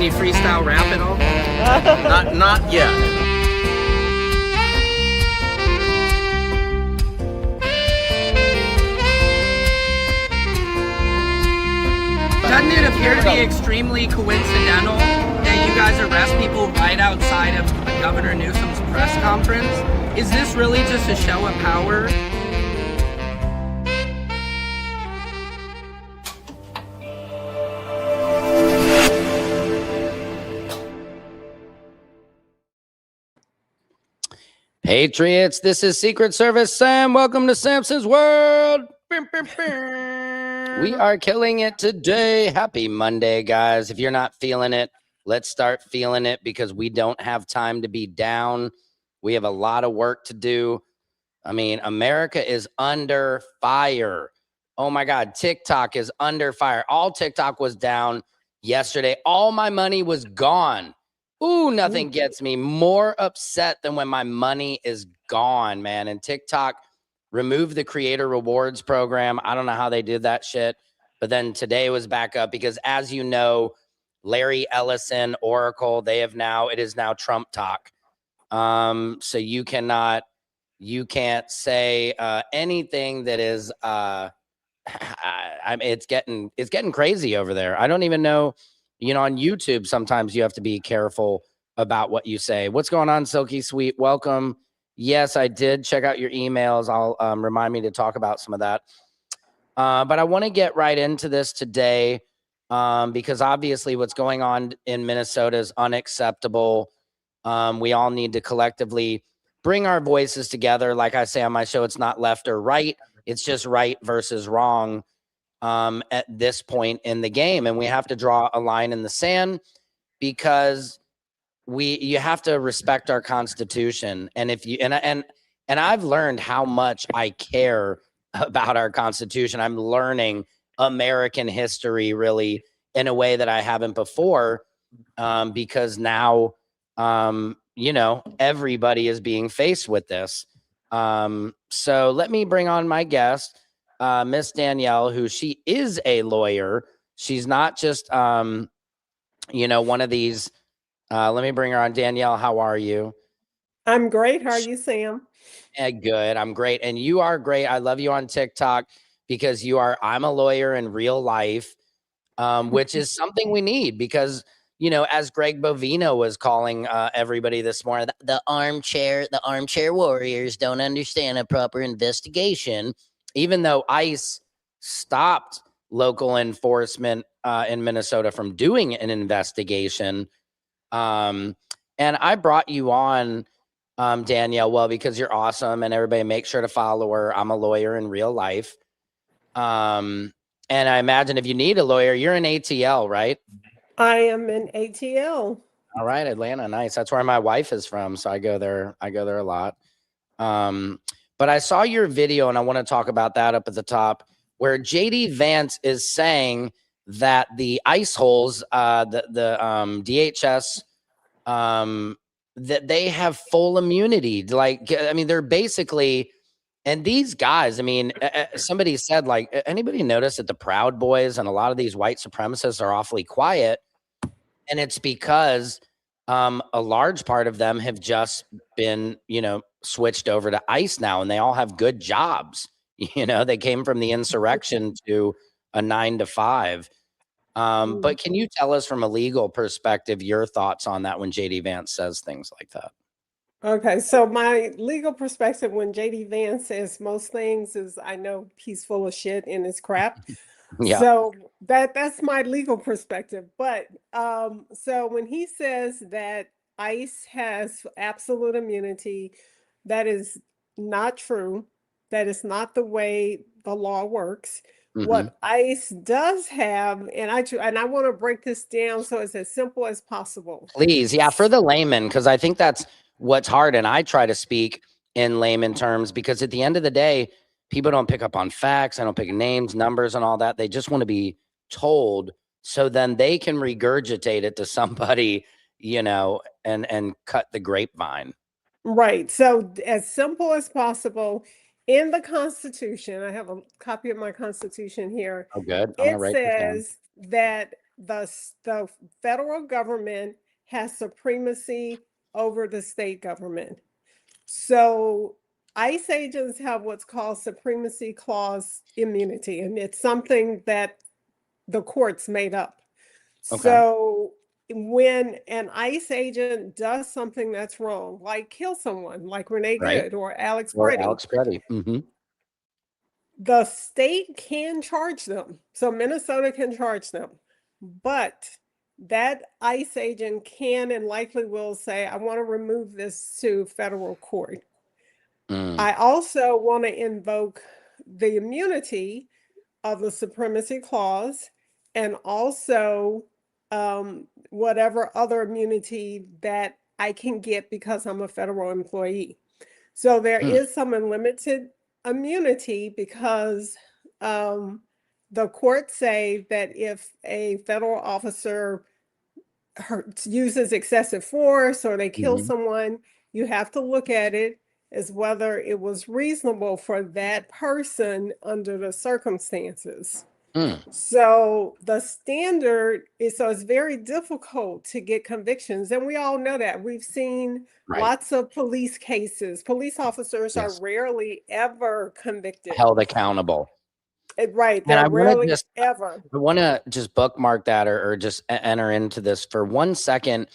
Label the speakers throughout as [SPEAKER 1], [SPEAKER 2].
[SPEAKER 1] Any freestyle rap at all?
[SPEAKER 2] Not yet.
[SPEAKER 1] Doesn't it appear to be extremely coincidental that you guys arrest people right outside of Governor Newsom's press conference? Is this really just a show of power?
[SPEAKER 3] Patriots, this is Secret Service Sam. Welcome to Samson's World. We are killing it today. Happy Monday, guys. If you're not feeling it, let's start feeling it because we don't have time to be down. We have a lot of work to do. I mean, America is under fire. Oh my God, TikTok is under fire. All TikTok was down yesterday. All my money was gone. Ooh, nothing gets me more upset than when my money is gone, man. And TikTok removed the creator rewards program. I don't know how they did that shit. But then today was back up because, as you know, Larry Ellison, Oracle, it is now Trump talk. So you can't say anything that is it's getting crazy over there. I don't even know. You know, on YouTube, sometimes you have to be careful about what you say. What's going on, Silky Sweet? Welcome. Yes, I did check out your emails. I'll remind me to talk about some of that. But I want to get right into this today because obviously what's going on in Minnesota is unacceptable. We all need to collectively bring our voices together. Like I say on my show, it's not left or right. It's just right versus wrong. At this point in the game, and we have to draw a line in the sand because you have to respect our Constitution. And if you and I've learned how much I care about our Constitution. I'm learning American history really in a way that I haven't before, because now you know, everybody is being faced with this. So let me bring on my guest. Miss Danielle, who she is a lawyer. She's not just, you know, one of these. Let me bring her on. Danielle, how are you?
[SPEAKER 4] I'm great. How are you, Sam?
[SPEAKER 3] Good. I'm great. And you are great. I love you on TikTok because I'm a lawyer in real life, which is something we need because, you know, as Greg Bovino was calling everybody this morning, the armchair warriors don't understand a proper investigation. Even though ICE stopped local enforcement in Minnesota from doing an investigation. And I brought you on, Danielle, well, because you're awesome and everybody make sure to follow her. I'm a lawyer in real life. And I imagine if you need a lawyer, you're in ATL, right?
[SPEAKER 4] I am in ATL.
[SPEAKER 3] All right, Atlanta, nice. That's where my wife is from, so I go there a lot. But I saw your video, and I want to talk about that up at the top, where JD Vance is saying that the ICE holes, the DHS, that they have full immunity. Like, I mean, they're basically, and these guys, I mean, somebody said, like, anybody notice that the Proud Boys and a lot of these white supremacists are awfully quiet? And it's because a large part of them have just been, you know, switched over to ICE now, and they all have good jobs. You know, they came from the insurrection to a 9 to 5. But can you tell us from a legal perspective your thoughts on that when JD Vance says things like that?
[SPEAKER 4] Okay, so my legal perspective when JD Vance says most things is I know he's full of shit and his crap.
[SPEAKER 3] Yeah.
[SPEAKER 4] So that's my legal perspective. But so when he says that ICE has absolute immunity, that is not true. That is not the way the law works. What ICE does have, and I want to break this down so it's as simple as possible.
[SPEAKER 3] Please, yeah, for the layman, because I think that's what's hard, and I try to speak in layman terms because at the end of the day, people don't pick up on facts. I don't pick names, numbers, and all that. They just want to be told so then they can regurgitate it to somebody, you know, and cut the grapevine.
[SPEAKER 4] Right. So as simple as possible in the Constitution, I have a copy of my Constitution here.
[SPEAKER 3] Oh, good.
[SPEAKER 4] It says that the federal government has supremacy over the state government. So ICE agents have what's called supremacy clause immunity, and it's something that the courts made up.
[SPEAKER 3] Okay.
[SPEAKER 4] So when an ICE agent does something that's wrong, like kill someone, like Renee
[SPEAKER 3] Right.
[SPEAKER 4] Good or Alex
[SPEAKER 3] Or
[SPEAKER 4] Pretti,
[SPEAKER 3] Alex Pretti. Mm-hmm.
[SPEAKER 4] the state can charge them. So Minnesota can charge them, but that ICE agent can and likely will say, I want to remove this to federal court.
[SPEAKER 3] Mm.
[SPEAKER 4] I also want to invoke the immunity of the supremacy clause and also whatever other immunity that I can get because I'm a federal employee. So there is some unlimited immunity because the courts say that if a federal officer uses excessive force or they kill
[SPEAKER 3] Mm-hmm.
[SPEAKER 4] someone, you have to look at it as whether it was reasonable for that person under the circumstances.
[SPEAKER 3] Mm.
[SPEAKER 4] So the standard is, so it's very difficult to get convictions. And we all know that. We've seen
[SPEAKER 3] Right.
[SPEAKER 4] lots of police cases. Police officers are
[SPEAKER 3] Yes.
[SPEAKER 4] rarely ever convicted.
[SPEAKER 3] Held accountable.
[SPEAKER 4] Right.
[SPEAKER 3] And
[SPEAKER 4] They're
[SPEAKER 3] I want to
[SPEAKER 4] rarely
[SPEAKER 3] just
[SPEAKER 4] ever.
[SPEAKER 3] I want to just bookmark that or just enter into this for 1 second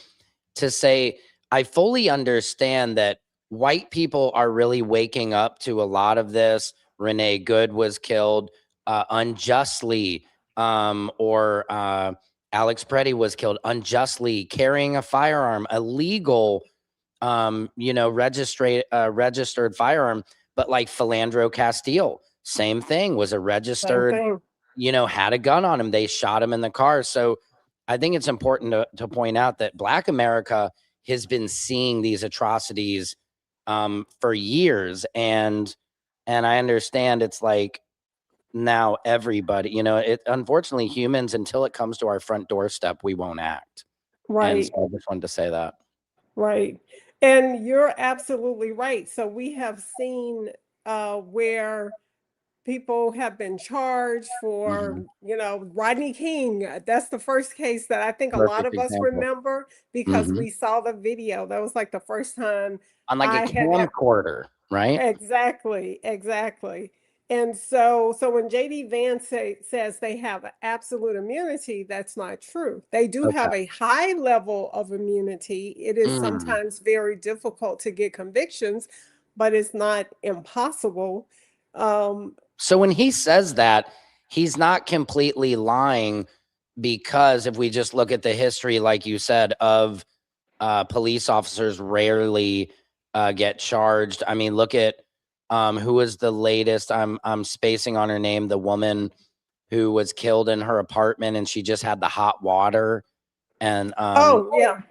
[SPEAKER 3] to say I fully understand that white people are really waking up to a lot of this. Renee Good was killed unjustly, or Alex Pretti was killed unjustly, carrying a firearm, illegal, registered firearm. But like Philandro Castile, same thing, was a
[SPEAKER 4] Same
[SPEAKER 3] registered,
[SPEAKER 4] thing.
[SPEAKER 3] had a gun on him. They shot him in the car. So I think it's important to point out that Black America has been seeing these atrocities for years. And I understand it's like now everybody, unfortunately humans, until it comes to our front doorstep, we won't act. And
[SPEAKER 4] Right.
[SPEAKER 3] so I just wanted to say that.
[SPEAKER 4] Right. And you're absolutely right. So we have seen where people have been charged for,
[SPEAKER 3] Mhm.
[SPEAKER 4] Rodney King. That's the first case that I think a lot
[SPEAKER 3] Perfect
[SPEAKER 4] of us
[SPEAKER 3] example.
[SPEAKER 4] remember because
[SPEAKER 3] Mhm.
[SPEAKER 4] we saw the video. That was like the first time
[SPEAKER 3] On like a
[SPEAKER 4] I had
[SPEAKER 3] camcorder, right?
[SPEAKER 4] exactly, exactly. And so when JD Vance says they have absolute immunity, that's not true. They do
[SPEAKER 3] Okay.
[SPEAKER 4] have a high level of immunity. It is
[SPEAKER 3] Mm.
[SPEAKER 4] sometimes very difficult to get convictions, but it's not impossible.
[SPEAKER 3] So when he says that, he's not completely lying, because if we just look at the history, like you said, of police officers rarely get charged. I mean, look at who was the latest. I'm spacing on her name. The woman who was killed in her apartment, and she just had the hot water. And
[SPEAKER 4] Oh, yeah.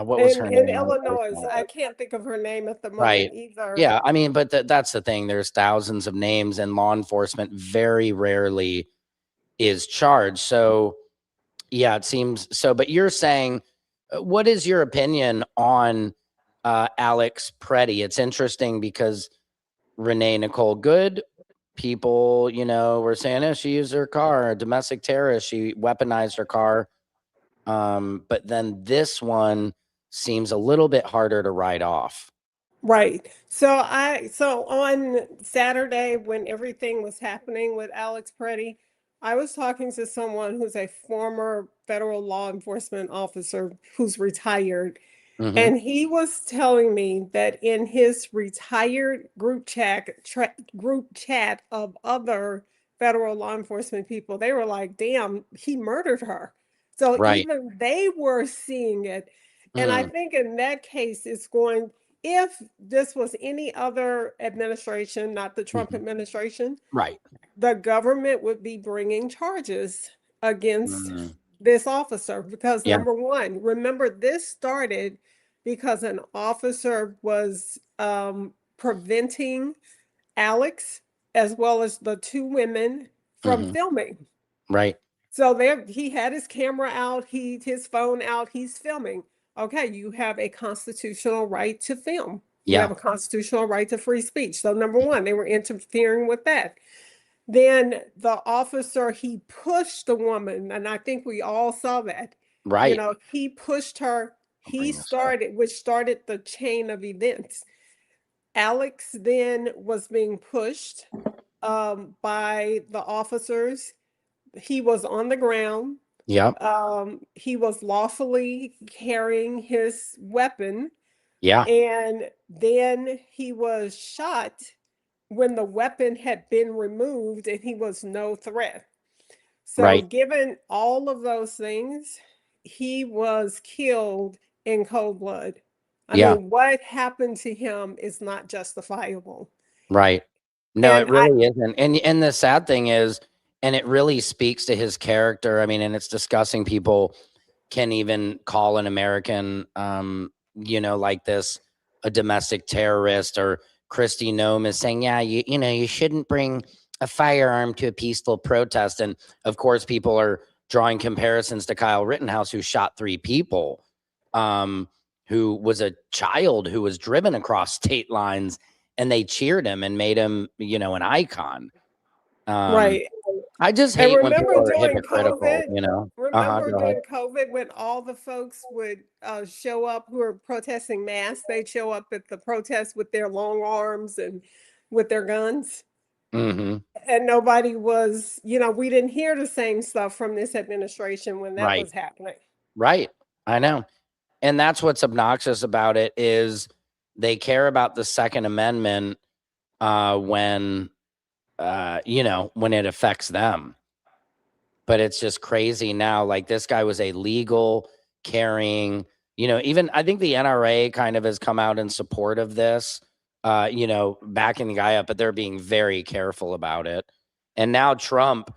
[SPEAKER 3] what was her
[SPEAKER 4] In
[SPEAKER 3] name?
[SPEAKER 4] Illinois, I can't think of her name at the
[SPEAKER 3] Right.
[SPEAKER 4] moment either.
[SPEAKER 3] Yeah. I mean, but that's the thing. There's thousands of names, and law enforcement very rarely is charged. So, yeah, it seems so. But you're saying, what is your opinion on Alex Pretti? It's interesting because Renee Nicole Good, people, were saying, oh, she used her car, a domestic terrorist, she weaponized her car. But then this one seems a little bit harder to write off.
[SPEAKER 4] Right. So on Saturday when everything was happening with Alex Pretti, I was talking to someone who's a former federal law enforcement officer who's retired,
[SPEAKER 3] Mm-hmm.
[SPEAKER 4] and he was telling me that in his retired group chat of other federal law enforcement people, they were like, "Damn, he murdered her." So
[SPEAKER 3] Right.
[SPEAKER 4] even they were seeing it. And I
[SPEAKER 3] Mm,
[SPEAKER 4] think in that case, if this was any other administration, not the Trump
[SPEAKER 3] mhm.
[SPEAKER 4] administration,
[SPEAKER 3] Right.
[SPEAKER 4] the government would be bringing charges against
[SPEAKER 3] Mm,
[SPEAKER 4] this officer because
[SPEAKER 3] yeah.
[SPEAKER 4] number one, remember this started because an officer was preventing Alex as well as the two women from
[SPEAKER 3] Hmm.
[SPEAKER 4] filming.
[SPEAKER 3] Right.
[SPEAKER 4] So there he had his camera out, his phone out, he's filming. Okay, you have a constitutional right to film. You
[SPEAKER 3] Yeah.
[SPEAKER 4] have a constitutional right to free speech. So number one, they were interfering with that. Then the officer, he pushed the woman, and I think we all saw that. You
[SPEAKER 3] Right.
[SPEAKER 4] know, he pushed her,
[SPEAKER 3] I'll
[SPEAKER 4] he
[SPEAKER 3] bring this up.
[SPEAKER 4] started, which started the chain of events. Alex then was being pushed by the officers. He was on the ground.
[SPEAKER 3] Yep.
[SPEAKER 4] He was lawfully carrying his weapon,
[SPEAKER 3] Yeah.
[SPEAKER 4] and then he was shot when the weapon had been removed and he was no threat. So,
[SPEAKER 3] Right.
[SPEAKER 4] given all of those things, he was killed in cold blood. I
[SPEAKER 3] Yeah.
[SPEAKER 4] mean, what happened to him is not justifiable.
[SPEAKER 3] Right. No, it
[SPEAKER 4] And I,
[SPEAKER 3] really isn't. And the sad thing is, and it really speaks to his character. I mean, and it's disgusting people can even call an American like this a domestic terrorist, or Christy Nome is saying, yeah, you shouldn't bring a firearm to a peaceful protest. And of course, people are drawing comparisons to Kyle Rittenhouse, who shot 3 people, who was a child who was driven across state lines, and they cheered him and made him, an icon.
[SPEAKER 4] right.
[SPEAKER 3] I just
[SPEAKER 4] And
[SPEAKER 3] hate when people
[SPEAKER 4] remember
[SPEAKER 3] are
[SPEAKER 4] during
[SPEAKER 3] hypocritical,
[SPEAKER 4] COVID,
[SPEAKER 3] Uh-huh,
[SPEAKER 4] remember
[SPEAKER 3] go ahead.
[SPEAKER 4] during COVID when all the folks would show up who were protesting masks, they'd show up at the protest with their long arms and with their guns.
[SPEAKER 3] Hmm.
[SPEAKER 4] And nobody was, we didn't hear the same stuff from this administration when that
[SPEAKER 3] Right.
[SPEAKER 4] was happening.
[SPEAKER 3] Right. I know. And that's what's obnoxious about it is they care about the Second Amendment when when it affects them. But it's just crazy now. Like, this guy was a legal carrying, even I think the NRA kind of has come out in support of this, backing the guy up, but they're being very careful about it. And now Trump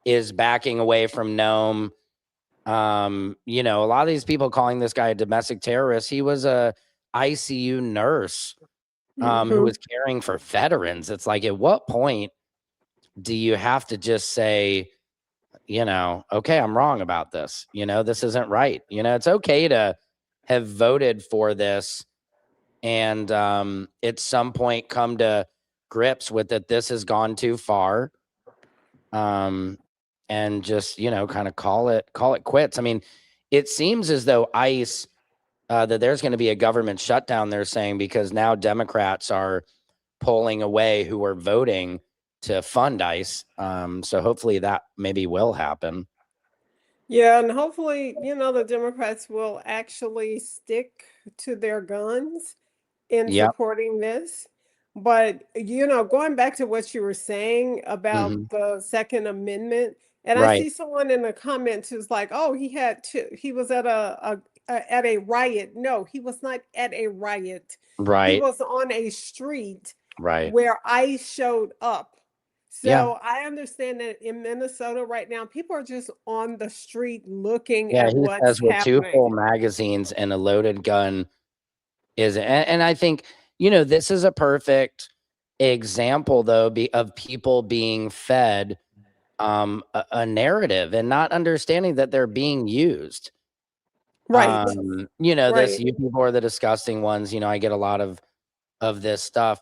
[SPEAKER 3] is backing away from Nome. A lot of these people calling this guy a domestic terrorist. He was a ICU nurse who
[SPEAKER 4] Mhm.
[SPEAKER 3] was caring for veterans. It's like, at what point do you have to just say, okay, I'm wrong about this. This isn't right. It's okay to have voted for this and at some point come to grips with that this has gone too far. And just, kind of call it quits. I mean, it seems as though ICE that there's going to be a government shutdown, they're saying, because now Democrats are pulling away who are voting to fund ICE. So hopefully that maybe will happen.
[SPEAKER 4] Yeah, and hopefully, the Democrats will actually stick to their guns in
[SPEAKER 3] Yep.
[SPEAKER 4] supporting this. But, going back to what you were saying about
[SPEAKER 3] Hmm.
[SPEAKER 4] the Second Amendment, and I
[SPEAKER 3] Right.
[SPEAKER 4] see someone in the comments who's like, "Oh, he was at at a riot." No, he was not at a riot. He
[SPEAKER 3] Right.
[SPEAKER 4] was on a street
[SPEAKER 3] Right.
[SPEAKER 4] where ICE showed up.
[SPEAKER 3] Yeah.
[SPEAKER 4] So I understand that in Minnesota right now, people are just on the street looking
[SPEAKER 3] Yeah.
[SPEAKER 4] at
[SPEAKER 3] He
[SPEAKER 4] what's
[SPEAKER 3] says with 2
[SPEAKER 4] happening.
[SPEAKER 3] full magazines and a loaded gun and I think, this is a perfect example, though, of people being fed a narrative and not understanding that they're being used.
[SPEAKER 4] Right,
[SPEAKER 3] This,
[SPEAKER 4] right.
[SPEAKER 3] you people are the disgusting ones. I get a lot of this stuff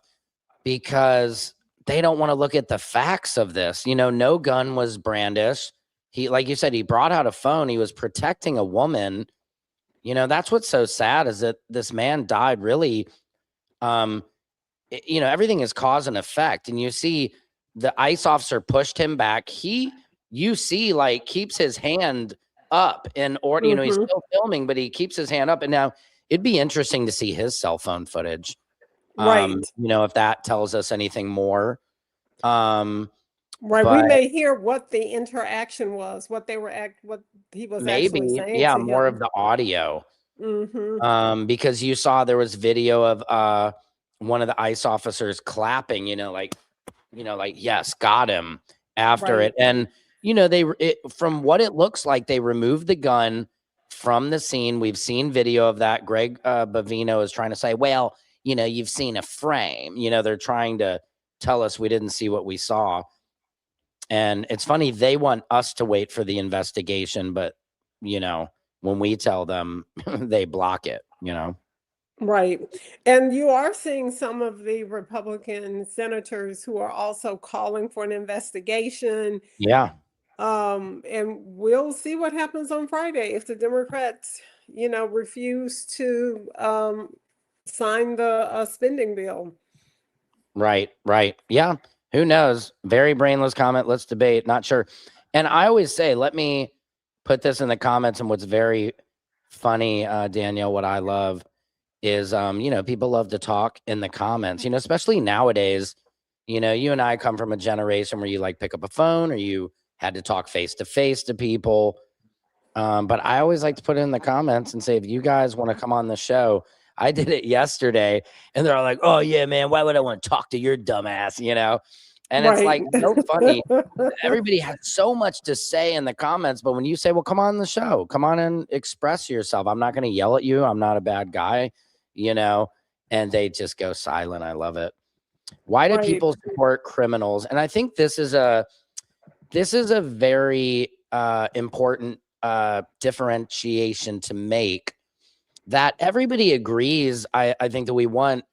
[SPEAKER 3] because they don't want to look at the facts of this. No gun was brandished. He, like you said, he brought out a phone. He was protecting a woman. That's what's so sad, is that this man died really. Everything is cause and effect. And you see the ICE officer pushed him back. You see, like, keeps his hand up he's
[SPEAKER 4] Mhm.
[SPEAKER 3] still filming, but he keeps his hand up. And now it'd be interesting to see his cell phone footage.
[SPEAKER 4] Right.
[SPEAKER 3] If that tells us anything more.
[SPEAKER 4] Right. We
[SPEAKER 3] But
[SPEAKER 4] may hear what the interaction was, what he was actually
[SPEAKER 3] maybe,
[SPEAKER 4] saying
[SPEAKER 3] yeah,
[SPEAKER 4] to
[SPEAKER 3] more of
[SPEAKER 4] him.
[SPEAKER 3] the audio.
[SPEAKER 4] Mhm.
[SPEAKER 3] Because you saw there was video of one of the ICE officers clapping, like, yes, got him after
[SPEAKER 4] Right.
[SPEAKER 3] it. And, from what it looks like, they removed the gun from the scene. We've seen video of that. Greg Bavino is trying to say, well, you've seen a frame. They're trying to tell us we didn't see what we saw. And it's funny, they want us to wait for the investigation, but, when we tell them, they block it.
[SPEAKER 4] Right. And you are seeing some of the Republican senators who are also calling for an investigation.
[SPEAKER 3] Yeah.
[SPEAKER 4] And we'll see what happens on Friday if the Democrats, refuse to sign the spending bill.
[SPEAKER 3] Right, right. Yeah. Who knows? Very brainless comment. Let's debate. Not sure. And I always say, let me put this in the comments. And what's very funny, Danielle, what I love is, people love to talk in the comments, especially nowadays. You and I come from a generation where you like pick up a phone or you had to talk face to face to people. But I always like to put it in the comments and say, if you guys want to come on the show, I did it yesterday and they're all like, oh yeah, man, why would I want to talk to your dumb ass? And it's
[SPEAKER 4] Right.
[SPEAKER 3] like so funny. Everybody has so much to say in the comments, but when you say, well, come on the show, come on and express yourself. I'm not going to yell at you. I'm not a bad guy, and they just go silent. I love it. Why do
[SPEAKER 4] Right.
[SPEAKER 3] people support criminals? And I think this is a very important differentiation to make, that everybody agrees. I think that we want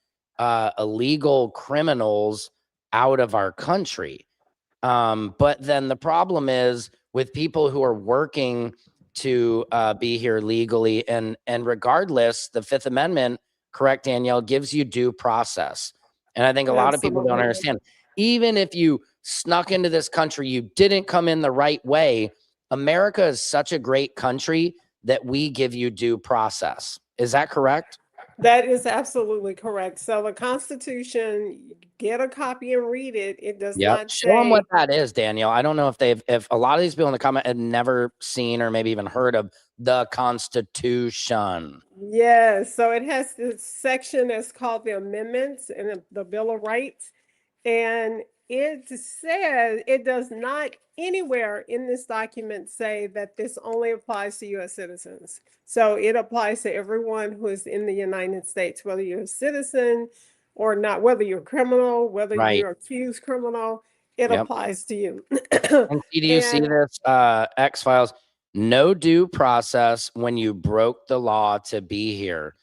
[SPEAKER 3] illegal criminals out of our country. But then the problem is with people who are working to be here legally, and regardless, the Fifth Amendment, correct, Danielle, gives you due process. And I think a lot of people don't
[SPEAKER 4] Absolutely.
[SPEAKER 3] understand. Even if you snuck into this country, you didn't come in the right way. America is such a great country that we give you due process. Is that correct?
[SPEAKER 4] That is absolutely correct. So the Constitution, get a copy and read it. It does
[SPEAKER 3] Yep.
[SPEAKER 4] not
[SPEAKER 3] Show them what
[SPEAKER 4] say.
[SPEAKER 3] that is, Danielle. I don't know if a lot of these people in the comment had never seen or maybe even heard of the Constitution.
[SPEAKER 4] Yes, so it has this section that's called the amendments and the Bill of Rights. And it says it does not anywhere in this document say that this only applies to US citizens. So it applies to everyone who is in the United States, whether you're a citizen or not, whether you're a criminal, whether
[SPEAKER 3] Right.
[SPEAKER 4] you're accused criminal, it
[SPEAKER 3] Yep.
[SPEAKER 4] applies to you.
[SPEAKER 3] And do you see
[SPEAKER 4] And
[SPEAKER 3] this, X-Files? No due process when you broke the law to be here.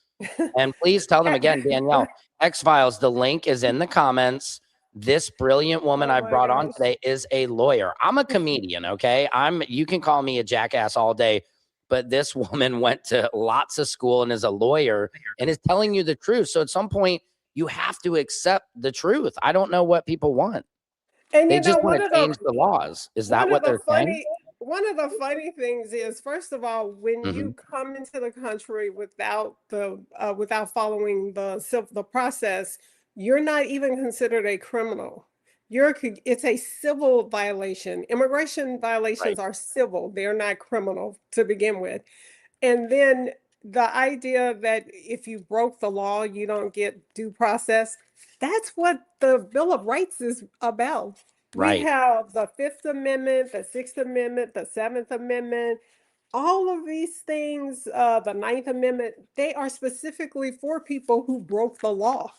[SPEAKER 3] And please tell them again, Danielle, X-Files, the link is in the comments. This brilliant woman
[SPEAKER 4] oh
[SPEAKER 3] I
[SPEAKER 4] my
[SPEAKER 3] brought on
[SPEAKER 4] gosh.
[SPEAKER 3] today is a lawyer. I'm a comedian, okay? You can call me a jackass all day, but this woman went to lots of school and is a lawyer and is telling you the truth. So at some point, you have to accept the truth. I don't know what people want.
[SPEAKER 4] And
[SPEAKER 3] They just want to change the laws. Is that
[SPEAKER 4] one of
[SPEAKER 3] what
[SPEAKER 4] the
[SPEAKER 3] they're saying?
[SPEAKER 4] funny things is, first of all, when
[SPEAKER 3] Mhm.
[SPEAKER 4] you come into the country without following the process, you're not even considered a criminal. It's a civil violation. Immigration
[SPEAKER 3] Right,
[SPEAKER 4] violations are civil; they're not criminal to begin with. And then the idea that if you broke the law, you don't get due process, that's what the Bill of Rights is about. We
[SPEAKER 3] right,
[SPEAKER 4] have the Fifth Amendment, the Sixth Amendment, the Seventh Amendment, all of these things, the Ninth Amendment, they are specifically for people who broke the law,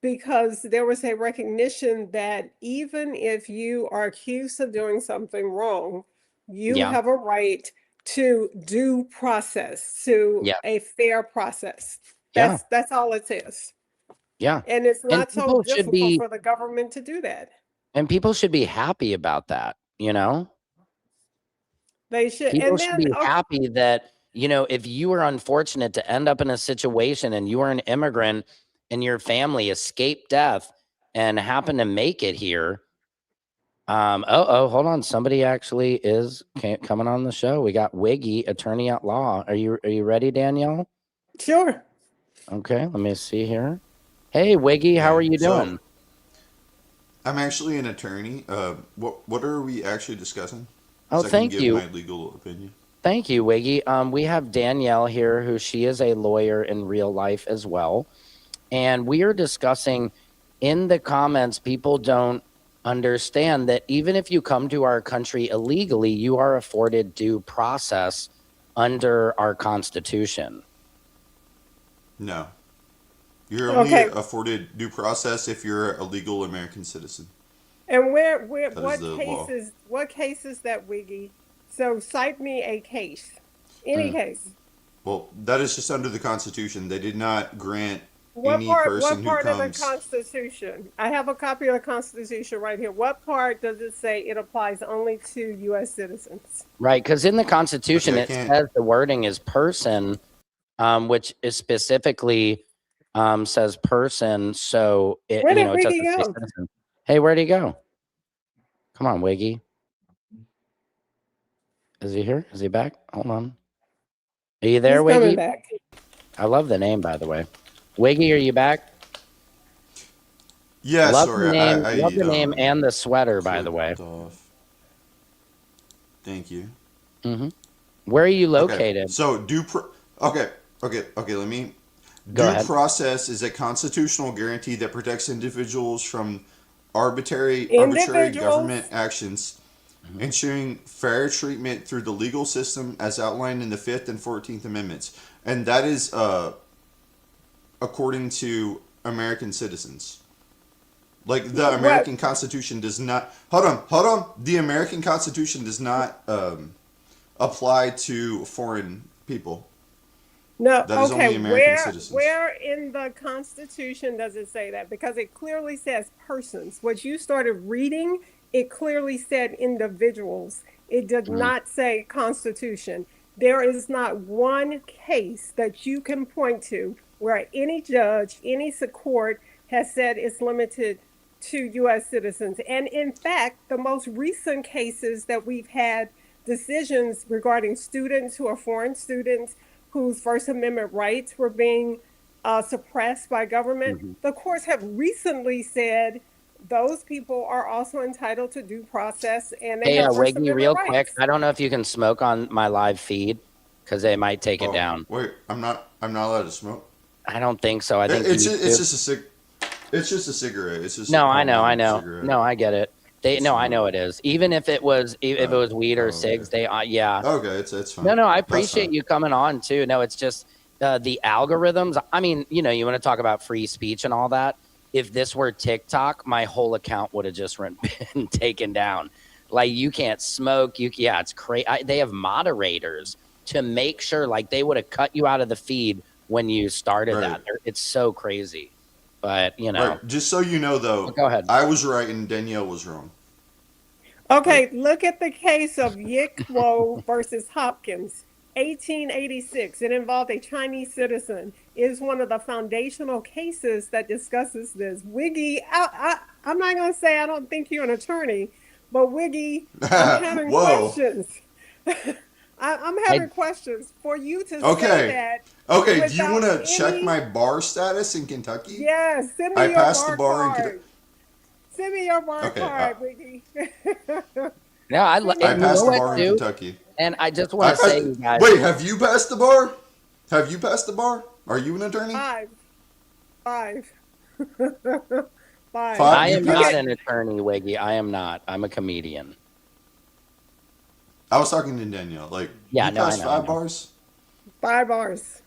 [SPEAKER 4] because there was a recognition that even if you are accused of doing something wrong, you
[SPEAKER 3] yeah,
[SPEAKER 4] have a right to due process, to
[SPEAKER 3] yeah,
[SPEAKER 4] a fair process.
[SPEAKER 3] yeah,
[SPEAKER 4] That's all it is.
[SPEAKER 3] yeah.
[SPEAKER 4] And it's
[SPEAKER 3] And
[SPEAKER 4] not so difficult for the government to do that.
[SPEAKER 3] people should be happy about that,
[SPEAKER 4] They should.
[SPEAKER 3] People
[SPEAKER 4] And
[SPEAKER 3] should
[SPEAKER 4] then,
[SPEAKER 3] be happy that, if you were unfortunate to end up in a situation and you are an immigrant and your family escaped death and happen to make it here. Hold on. Somebody actually is coming on the show. We got Wiggy, attorney at law. Are you ready, Danielle?
[SPEAKER 4] sure.
[SPEAKER 3] Okay, let me see here. Hey, Wiggy, how
[SPEAKER 5] Yeah.
[SPEAKER 3] are you
[SPEAKER 5] So
[SPEAKER 3] doing?
[SPEAKER 5] I'm actually an attorney. What are we actually discussing?
[SPEAKER 3] Oh,
[SPEAKER 5] So I can
[SPEAKER 3] thank
[SPEAKER 5] give
[SPEAKER 3] you.
[SPEAKER 5] my legal opinion.
[SPEAKER 3] Thank you, Wiggy. We have Danielle here, who she is a lawyer in real life as well. And we are discussing in the comments, people don't understand that even if you come to our country illegally, you are afforded due process under our Constitution.
[SPEAKER 5] No, you're only
[SPEAKER 4] Okay.
[SPEAKER 5] afforded due process if you're a legal American citizen.
[SPEAKER 4] And
[SPEAKER 5] That is the law.
[SPEAKER 4] what cases that Wiggy? So cite me a case, any
[SPEAKER 3] Mm.
[SPEAKER 4] case.
[SPEAKER 5] Well, that is just under the Constitution. They did not grant
[SPEAKER 4] What
[SPEAKER 5] any
[SPEAKER 4] part? What
[SPEAKER 5] person who
[SPEAKER 4] part of the
[SPEAKER 5] comes.
[SPEAKER 4] Constitution? I have a copy of the Constitution right here. What part does it say it applies only to U.S. citizens?
[SPEAKER 3] Right, because in the Constitution
[SPEAKER 5] Okay, I
[SPEAKER 3] it
[SPEAKER 5] can't.
[SPEAKER 3] says the wording is person, which is specifically says person, so it
[SPEAKER 4] Where
[SPEAKER 3] you
[SPEAKER 4] did
[SPEAKER 3] know it
[SPEAKER 4] Wiggy
[SPEAKER 3] doesn't say
[SPEAKER 4] go?
[SPEAKER 3] citizen. Hey, where'd he go? Come on, Wiggy. Is he here? Is he back? Hold on. Are you there,
[SPEAKER 4] He's coming
[SPEAKER 3] Wiggy?
[SPEAKER 4] back.
[SPEAKER 3] I love the name, by the way. Wiggy, are you back?
[SPEAKER 5] Yeah,
[SPEAKER 3] Love the
[SPEAKER 5] sorry.
[SPEAKER 3] name.
[SPEAKER 5] I
[SPEAKER 3] Love the name and the sweater, by the way.
[SPEAKER 5] clicked off. Thank you.
[SPEAKER 3] hmm Where are you
[SPEAKER 5] Okay,
[SPEAKER 3] located?
[SPEAKER 5] so okay. Let me.
[SPEAKER 3] Go
[SPEAKER 5] Due
[SPEAKER 3] ahead.
[SPEAKER 5] process is a constitutional guarantee that protects individuals from arbitrary government
[SPEAKER 4] Individuals.
[SPEAKER 5] actions, ensuring fair treatment through the legal system as outlined in the Fifth and 14th Amendments, and that is according to American citizens. Like the
[SPEAKER 4] What?
[SPEAKER 5] American Constitution does not. Hold on. The American Constitution does not apply to foreign people.
[SPEAKER 4] No.
[SPEAKER 5] That is
[SPEAKER 4] Okay.
[SPEAKER 5] only American
[SPEAKER 4] Where?
[SPEAKER 5] citizens.
[SPEAKER 4] Where in the Constitution does it say that? Because it clearly says persons. What you started reading, it clearly said individuals. It did
[SPEAKER 3] Mhm.
[SPEAKER 4] not say Constitution. There is not one case that you can point to where any judge, any court has said it's limited to U.S. citizens. And in fact, the most recent cases that we've had decisions regarding students who are foreign students whose First Amendment rights were being suppressed by government,
[SPEAKER 3] Mhm.
[SPEAKER 4] the courts have recently said those people are also entitled to due process and they
[SPEAKER 3] Hey,
[SPEAKER 4] have First
[SPEAKER 3] Wiggy,
[SPEAKER 4] Amendment
[SPEAKER 3] real quick.
[SPEAKER 4] rights.
[SPEAKER 3] I don't know if you can smoke on my live feed because they might take it
[SPEAKER 5] Oh
[SPEAKER 3] down.
[SPEAKER 5] wait, I'm not. I'm not allowed to smoke.
[SPEAKER 3] I don't think so. I think
[SPEAKER 5] It's
[SPEAKER 3] YouTube.
[SPEAKER 5] just a It's just a cigarette. It's just a
[SPEAKER 3] No, I know, I
[SPEAKER 5] common
[SPEAKER 3] know.
[SPEAKER 5] cigarette.
[SPEAKER 3] No, I get it. They
[SPEAKER 5] It's
[SPEAKER 3] no, I know
[SPEAKER 5] not.
[SPEAKER 3] it is. Even if it was if it
[SPEAKER 5] Oh,
[SPEAKER 3] was weed
[SPEAKER 5] oh,
[SPEAKER 3] or
[SPEAKER 5] okay.
[SPEAKER 3] cigs, they yeah.
[SPEAKER 5] Okay, it's
[SPEAKER 3] No,
[SPEAKER 5] fine.
[SPEAKER 3] no, I
[SPEAKER 5] That's
[SPEAKER 3] appreciate
[SPEAKER 5] fine.
[SPEAKER 3] you coming on too. No, it's just the algorithms. I mean, you want to talk about free speech and all that. If this were TikTok, my whole account would have just been taken down. Like you can't smoke. Yeah, it's crazy. They have moderators to make sure, like they would have cut you out of the feed when you started
[SPEAKER 5] Right.
[SPEAKER 3] that. It's so crazy. But
[SPEAKER 5] Right. Just so you know, though,
[SPEAKER 3] go ahead.
[SPEAKER 5] I was right and Danielle was wrong. Right.
[SPEAKER 4] Okay, look at the case of Yikwo versus Hopkins, 1886. It involved a Chinese citizen. It is one of the foundational cases that discusses this. Wiggy, I'm not going to say I don't think you're an attorney, but Wiggy, I'm having
[SPEAKER 5] Whoa.
[SPEAKER 4] questions. I'm
[SPEAKER 3] I
[SPEAKER 4] having questions for you to say
[SPEAKER 5] Okay.
[SPEAKER 4] that
[SPEAKER 5] Okay. Do you
[SPEAKER 4] without
[SPEAKER 5] want to check
[SPEAKER 4] any.
[SPEAKER 5] my bar status in Kentucky?
[SPEAKER 4] Yes, send
[SPEAKER 5] I
[SPEAKER 4] me your
[SPEAKER 5] passed the
[SPEAKER 4] bar
[SPEAKER 5] bar in Kentucky.
[SPEAKER 4] card. Send me your bar
[SPEAKER 5] Okay.
[SPEAKER 4] card, Wiggy.
[SPEAKER 3] no,
[SPEAKER 4] Send
[SPEAKER 5] I
[SPEAKER 3] and you
[SPEAKER 4] me your
[SPEAKER 3] know
[SPEAKER 5] passed the
[SPEAKER 4] bar
[SPEAKER 3] what,
[SPEAKER 5] bar in
[SPEAKER 4] card.
[SPEAKER 3] too?
[SPEAKER 5] Kentucky.
[SPEAKER 3] And I just
[SPEAKER 5] I
[SPEAKER 3] want to
[SPEAKER 5] passed.
[SPEAKER 3] say, you guys,
[SPEAKER 5] Wait, have you passed the bar? Have you passed the bar? Are you an attorney?
[SPEAKER 4] Five. Five. Five.
[SPEAKER 5] Five.
[SPEAKER 3] I
[SPEAKER 5] You
[SPEAKER 3] am
[SPEAKER 4] You
[SPEAKER 3] not
[SPEAKER 5] passed.
[SPEAKER 4] get
[SPEAKER 3] an attorney, Wiggy. I am not. I'm a comedian.
[SPEAKER 5] I was talking to Danielle. Like,
[SPEAKER 3] Yeah,
[SPEAKER 5] you
[SPEAKER 3] no, I
[SPEAKER 5] passed
[SPEAKER 3] know, I
[SPEAKER 5] five
[SPEAKER 3] know.
[SPEAKER 5] bars?
[SPEAKER 4] 5 bars.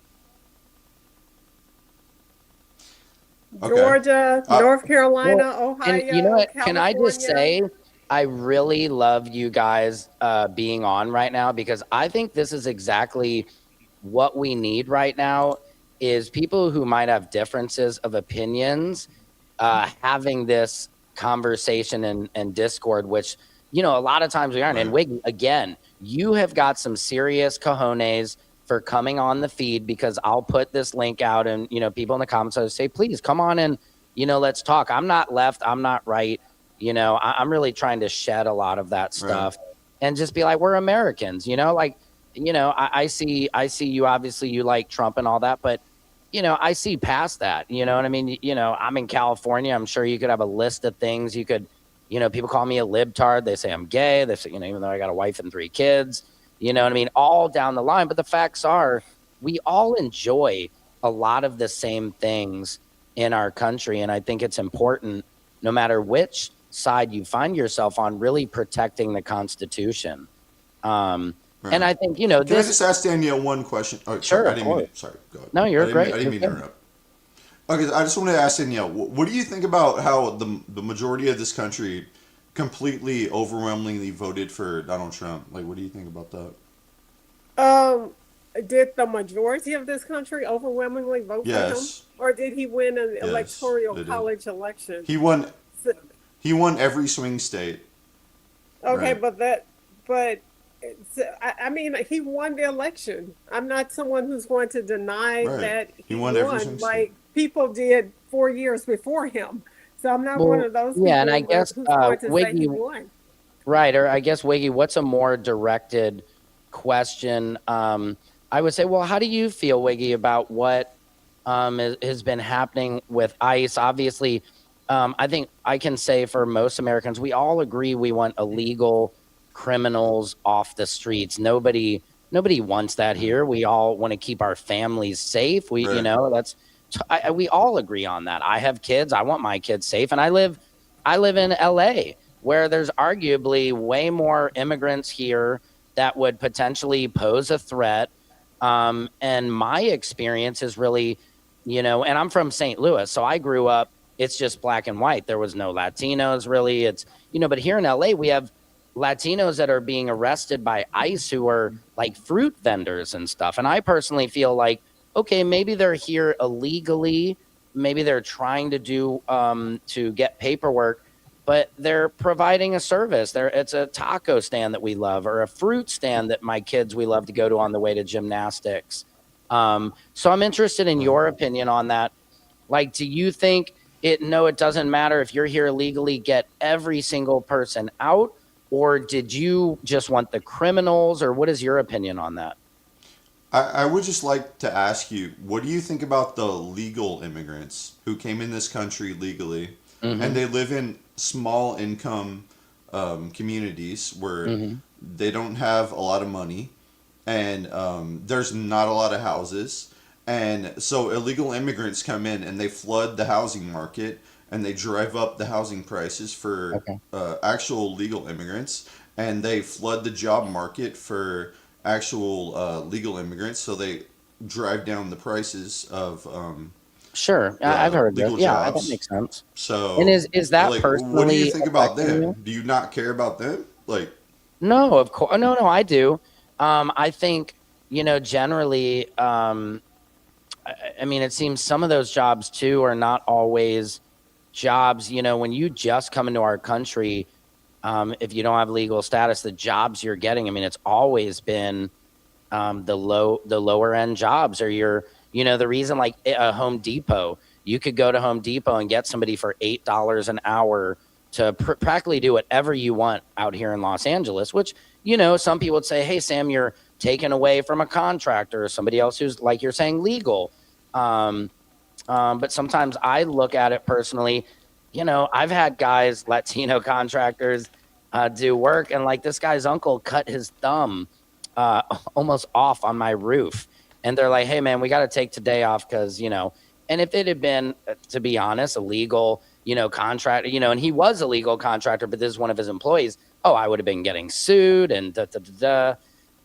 [SPEAKER 5] Okay.
[SPEAKER 4] Georgia, North
[SPEAKER 3] Well,
[SPEAKER 4] Carolina,
[SPEAKER 3] and you know
[SPEAKER 4] Ohio,
[SPEAKER 3] what? Can I just
[SPEAKER 4] California.
[SPEAKER 3] say, I really love you guys being on right now because I think this is exactly what we need right now is people who might have differences of opinions having this conversation and discord, which, a lot of times we aren't. And
[SPEAKER 5] Right.
[SPEAKER 3] Wiggy, again, you have got some serious cojones for coming on the feed because I'll put this link out and, people in the comments will say, please come on and, let's talk. I'm not left. I'm not right. I'm really trying to shed a lot of that
[SPEAKER 5] Right.
[SPEAKER 3] stuff and just be like, we're Americans, like, I see you, obviously you like Trump and all that, but I see past that, you know what I mean? I'm in California. I'm sure you could have a list of things you could, people call me a libtard. They say I'm gay. They say, even though I got a wife and 3 kids, you know what I mean? All down the line. But the facts are we all enjoy a lot of the same things in our country. And I think it's important, no matter which side you find yourself on, really protecting the Constitution. And I think,
[SPEAKER 5] Can I
[SPEAKER 3] this.
[SPEAKER 5] just ask Danielle one question? Oh,
[SPEAKER 3] Sure,
[SPEAKER 5] sorry, I
[SPEAKER 3] of
[SPEAKER 5] didn't mean
[SPEAKER 3] course.
[SPEAKER 5] to. Sorry, go ahead.
[SPEAKER 3] No, you're great.
[SPEAKER 5] I didn't
[SPEAKER 3] You're
[SPEAKER 5] mean to
[SPEAKER 3] good.
[SPEAKER 5] interrupt. Okay, I just wanted to ask Danielle, what do you think about how the majority of this country completely, overwhelmingly voted for Donald Trump? Like, what do you think about that?
[SPEAKER 4] Um, did the majority of this country overwhelmingly vote for him,
[SPEAKER 5] Yes.
[SPEAKER 4] or did he win an
[SPEAKER 5] Yes.
[SPEAKER 4] electoral
[SPEAKER 5] They did.
[SPEAKER 4] college election?
[SPEAKER 5] He won.
[SPEAKER 4] So,
[SPEAKER 5] He won every swing state.
[SPEAKER 4] okay,
[SPEAKER 5] Right.
[SPEAKER 4] but I mean, he won the election. I'm not someone who's going to deny
[SPEAKER 5] Right.
[SPEAKER 4] that
[SPEAKER 5] He
[SPEAKER 4] he
[SPEAKER 5] won every swing
[SPEAKER 4] won
[SPEAKER 5] state.
[SPEAKER 4] like people did 4 years before him. So I'm not one
[SPEAKER 3] Well,
[SPEAKER 4] of those
[SPEAKER 3] yeah, and I
[SPEAKER 4] people
[SPEAKER 3] guess
[SPEAKER 4] who's going to say he
[SPEAKER 3] Wiggy,
[SPEAKER 4] won.
[SPEAKER 3] right, or I guess Wiggy, what's a more directed question? I would say, well, how do you feel, Wiggy, about what has been happening with ICE? Obviously, I think I can say for most Americans, we all agree we want illegal criminals off the streets. Nobody wants that here. We all want to keep our families safe.
[SPEAKER 5] Right.
[SPEAKER 3] We all agree on that. I have kids. I want my kids safe, and I live in LA, where there's arguably way more immigrants here that would potentially pose a threat. And my experience is really, and I'm from St. Louis, so I grew up, it's just black and white. There was no Latinos really. But here in LA, we have Latinos that are being arrested by ICE who are like fruit vendors and stuff. And I personally feel like, okay, maybe they're here illegally. Maybe they're trying to get paperwork, but they're providing a service. It's a taco stand that we love, or a fruit stand that my kids we love to go to on the way to gymnastics. So I'm interested in your opinion on that. Like, do you think it doesn't matter if you're here illegally, get every single person out, or did you just want the criminals, or what is your opinion on that?
[SPEAKER 5] I would just like to ask you, what do you think about the legal immigrants who came in this country legally, and
[SPEAKER 3] Mm-hmm.
[SPEAKER 5] they live in small income communities where
[SPEAKER 3] Mm-hmm.
[SPEAKER 5] they don't have a lot of money, and there's not a lot of houses, and so illegal immigrants come in and they flood the housing market, and they drive up the housing prices for
[SPEAKER 3] Okay.
[SPEAKER 5] actual legal immigrants, and they flood the job market for actual legal immigrants, so they drive down the prices of
[SPEAKER 3] Sure. I've heard this.
[SPEAKER 5] legal
[SPEAKER 3] Yeah, that
[SPEAKER 5] jobs.
[SPEAKER 3] makes sense. And
[SPEAKER 5] So,
[SPEAKER 3] is that
[SPEAKER 5] like, what do you
[SPEAKER 3] personally
[SPEAKER 5] think about
[SPEAKER 3] affecting you?
[SPEAKER 5] them? Do you not care about them? Like,
[SPEAKER 3] No, of course. No, no, I do. I think, generally, I mean, it seems some of those jobs too are not always jobs. When you just come into our country, if you don't have legal status, the jobs you're getting, I mean, it's always been the lower end jobs, or the reason, like a Home Depot, you could go to Home Depot and get somebody for $8 an hour to practically do whatever you want out here in Los Angeles, which, some people would say, hey, Sam, you're taken away from a contractor or somebody else who's, like you're saying, legal. Um, but sometimes I look at it personally. I've had guys, Latino contractors, do work, and like this guy's uncle cut his thumb uh, almost off on my roof, and they're like, "Hey, man, we got to take today off because." And if it had been, to be honest, a legal, contractor, and he was a legal contractor, but this is one of his employees. Oh, I would have been getting sued and da da da da.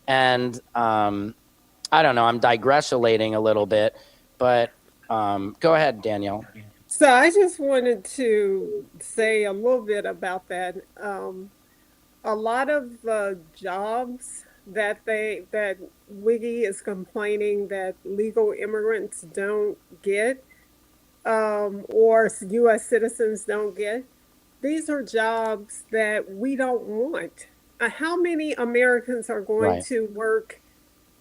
[SPEAKER 3] And I don't know. I'm digressulating a little bit, but go ahead, Danielle.
[SPEAKER 4] So I just wanted to say a little bit about that. A lot of the jobs that Wiggy is complaining that legal immigrants don't get, or U.S. citizens don't get, these are jobs that we don't want. How many Americans are going
[SPEAKER 3] Right.
[SPEAKER 4] to work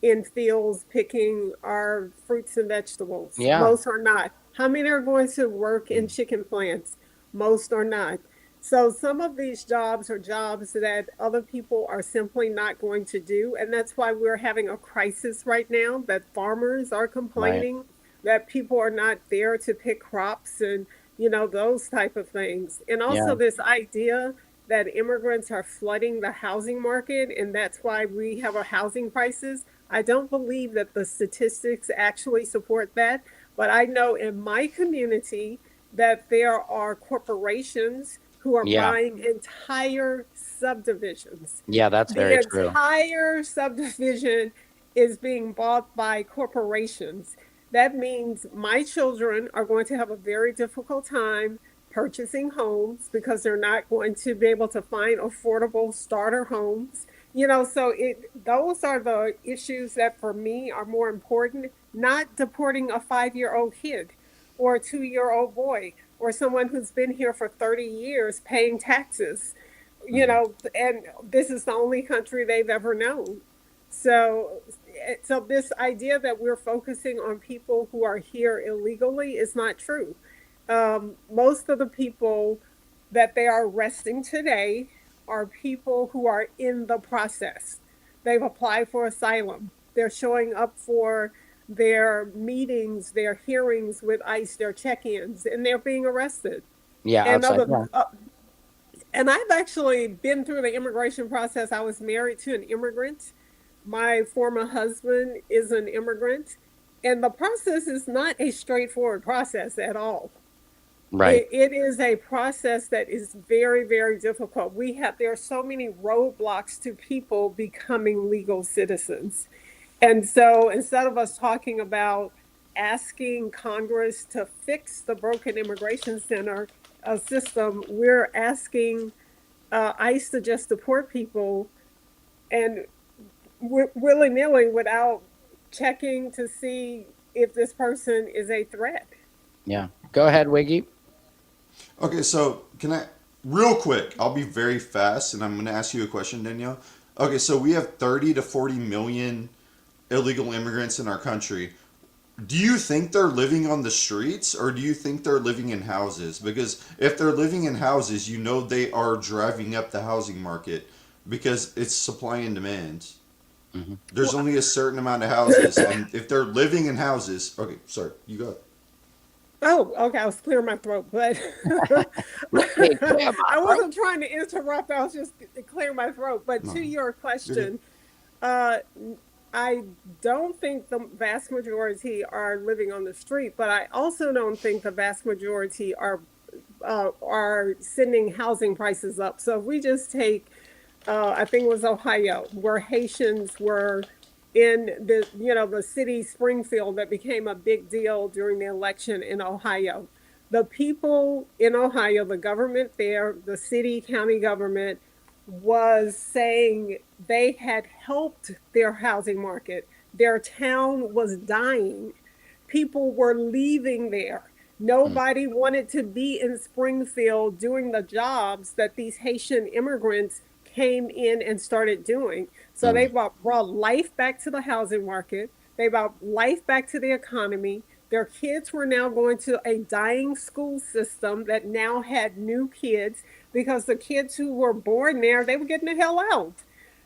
[SPEAKER 4] in fields picking our fruits and vegetables?
[SPEAKER 3] Yeah.
[SPEAKER 4] Most are not. How many are going to work in chicken plants? Most are not. So some of these jobs are jobs that other people are simply not going to do. And that's why we're having a crisis right now, that farmers are
[SPEAKER 3] Right.
[SPEAKER 4] complaining that people are not there to pick crops and, those type of things. And
[SPEAKER 3] Yeah.
[SPEAKER 4] also this idea that immigrants are flooding the housing market and that's why we have a housing crisis. I don't believe that the statistics actually support that, but I know in my community that there are corporations who are
[SPEAKER 3] Yeah.
[SPEAKER 4] buying entire subdivisions.
[SPEAKER 3] Yeah. That's
[SPEAKER 4] The
[SPEAKER 3] very true.
[SPEAKER 4] entire subdivision is being bought by corporations. That means my children are going to have a very difficult time purchasing homes because they're not going to be able to find affordable starter homes. So those are the issues that for me are more important, not deporting a 5-year-old kid or a 2-year-old boy or someone who's been here for 30 years paying taxes, and this is the only country they've ever known. So this idea that we're focusing on people who are here illegally is not true. Most of the people that they are arresting today are people who are in the process. They've applied for asylum. They're showing up for their meetings, their hearings with ICE, their check-ins, and they're being arrested.
[SPEAKER 3] Yeah,
[SPEAKER 4] And
[SPEAKER 3] outside.
[SPEAKER 4] other,
[SPEAKER 3] Yeah.
[SPEAKER 4] and I've actually been through the immigration process. I was married to an immigrant. My former husband is an immigrant, and the process is not a straightforward process at all.
[SPEAKER 3] Right.
[SPEAKER 4] It is a process that is very, very difficult. There are so many roadblocks to people becoming legal citizens. And so instead of us talking about asking Congress to fix the broken immigration center system, we're asking ICE to just deport people and willy nilly without checking to see if this person is a threat.
[SPEAKER 3] Yeah. Go ahead, Wiggy.
[SPEAKER 5] Okay, so can I, real quick, I'll be very fast and I'm going to ask you a question, Danielle. Okay, so we have 30 to 40 million illegal immigrants in our country. Do you think they're living on the streets or do you think they're living in houses? Because if they're living in houses, they are driving up the housing market because it's supply and demand. There's only a certain amount of houses, and if they're living in houses, okay, sorry, you go.
[SPEAKER 4] Oh, okay. I was clearing my throat, but
[SPEAKER 3] Hey, clear my
[SPEAKER 4] I
[SPEAKER 3] throat.
[SPEAKER 4] wasn't trying to interrupt. I was just clearing my throat. But
[SPEAKER 5] No.
[SPEAKER 4] to your
[SPEAKER 5] You're
[SPEAKER 4] question, uh, I don't think the vast majority are living on the street, but I also don't think the vast majority are sending housing prices up. So if we just take, I think it was Ohio, where Haitians were in the city Springfield that became a big deal during the election in Ohio. The people in Ohio, the government there, the city, county government was saying they had helped their housing market. Their town was dying. People were leaving there. Nobody wanted to be in Springfield doing the jobs that these Haitian immigrants came in and started doing. So they brought life back to the housing market. They brought life back to the economy. Their kids were now going to a dying school system that now had new kids because the kids who were born there, they were getting the hell out.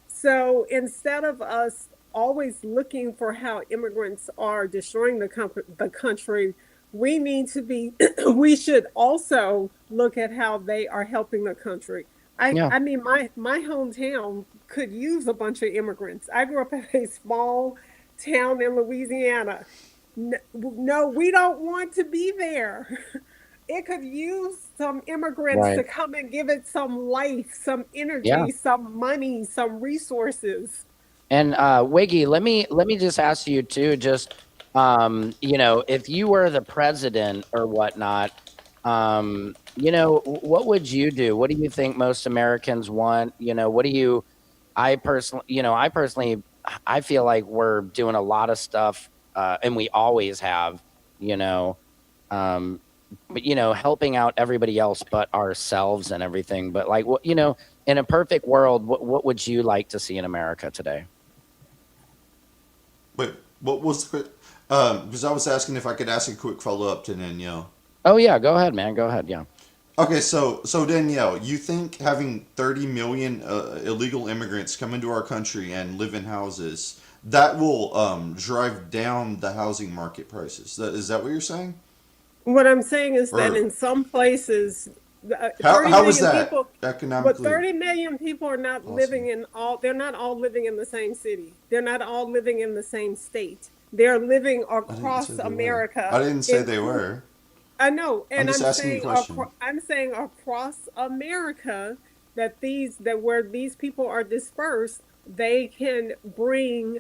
[SPEAKER 4] So instead of us always looking for how immigrants are destroying the country, we need to be, we should also look at how they are helping the country. I,
[SPEAKER 3] Yeah.
[SPEAKER 4] I mean, my hometown could use a bunch of immigrants. I grew up in a small town in Louisiana. No, we don't want to be there. It could use some immigrants
[SPEAKER 3] Right.
[SPEAKER 4] to come and give it some life, some
[SPEAKER 3] Yeah.
[SPEAKER 4] energy, some money, some resources.
[SPEAKER 3] And Wiggy, let me just ask you too, just if you were the president or whatnot, what would you do? What do you think most Americans want? What do you I personally I feel like we're doing a lot of stuff and we always have, you know, um but helping out everybody else but ourselves and everything. But like what in a perfect world, what would you like to see in America today?
[SPEAKER 5] Wait, what was the, because I was asking if I could ask a quick follow up to Danielle.
[SPEAKER 3] Oh yeah, go ahead, man. Go ahead. Yeah.
[SPEAKER 5] Okay, so Danielle, you think having 30 million illegal immigrants come into our country and live in houses that will drive down the housing market prices? Is that what you're saying?
[SPEAKER 4] What I'm saying is that
[SPEAKER 5] Or
[SPEAKER 4] in some places,
[SPEAKER 5] how
[SPEAKER 4] 30
[SPEAKER 5] how is
[SPEAKER 4] million
[SPEAKER 5] that
[SPEAKER 4] people, but
[SPEAKER 5] economically
[SPEAKER 4] 30 million people are not
[SPEAKER 5] possible?
[SPEAKER 4] living they're not all living in the same city. They're not all living in the same state. They're living
[SPEAKER 5] I didn't say
[SPEAKER 4] across
[SPEAKER 5] they were. I
[SPEAKER 4] America.
[SPEAKER 5] didn't say they
[SPEAKER 4] Include,
[SPEAKER 5] were.
[SPEAKER 4] I know,
[SPEAKER 5] I'm
[SPEAKER 4] and
[SPEAKER 5] just asking you a question.
[SPEAKER 4] I'm saying across America that where these people are dispersed, they can bring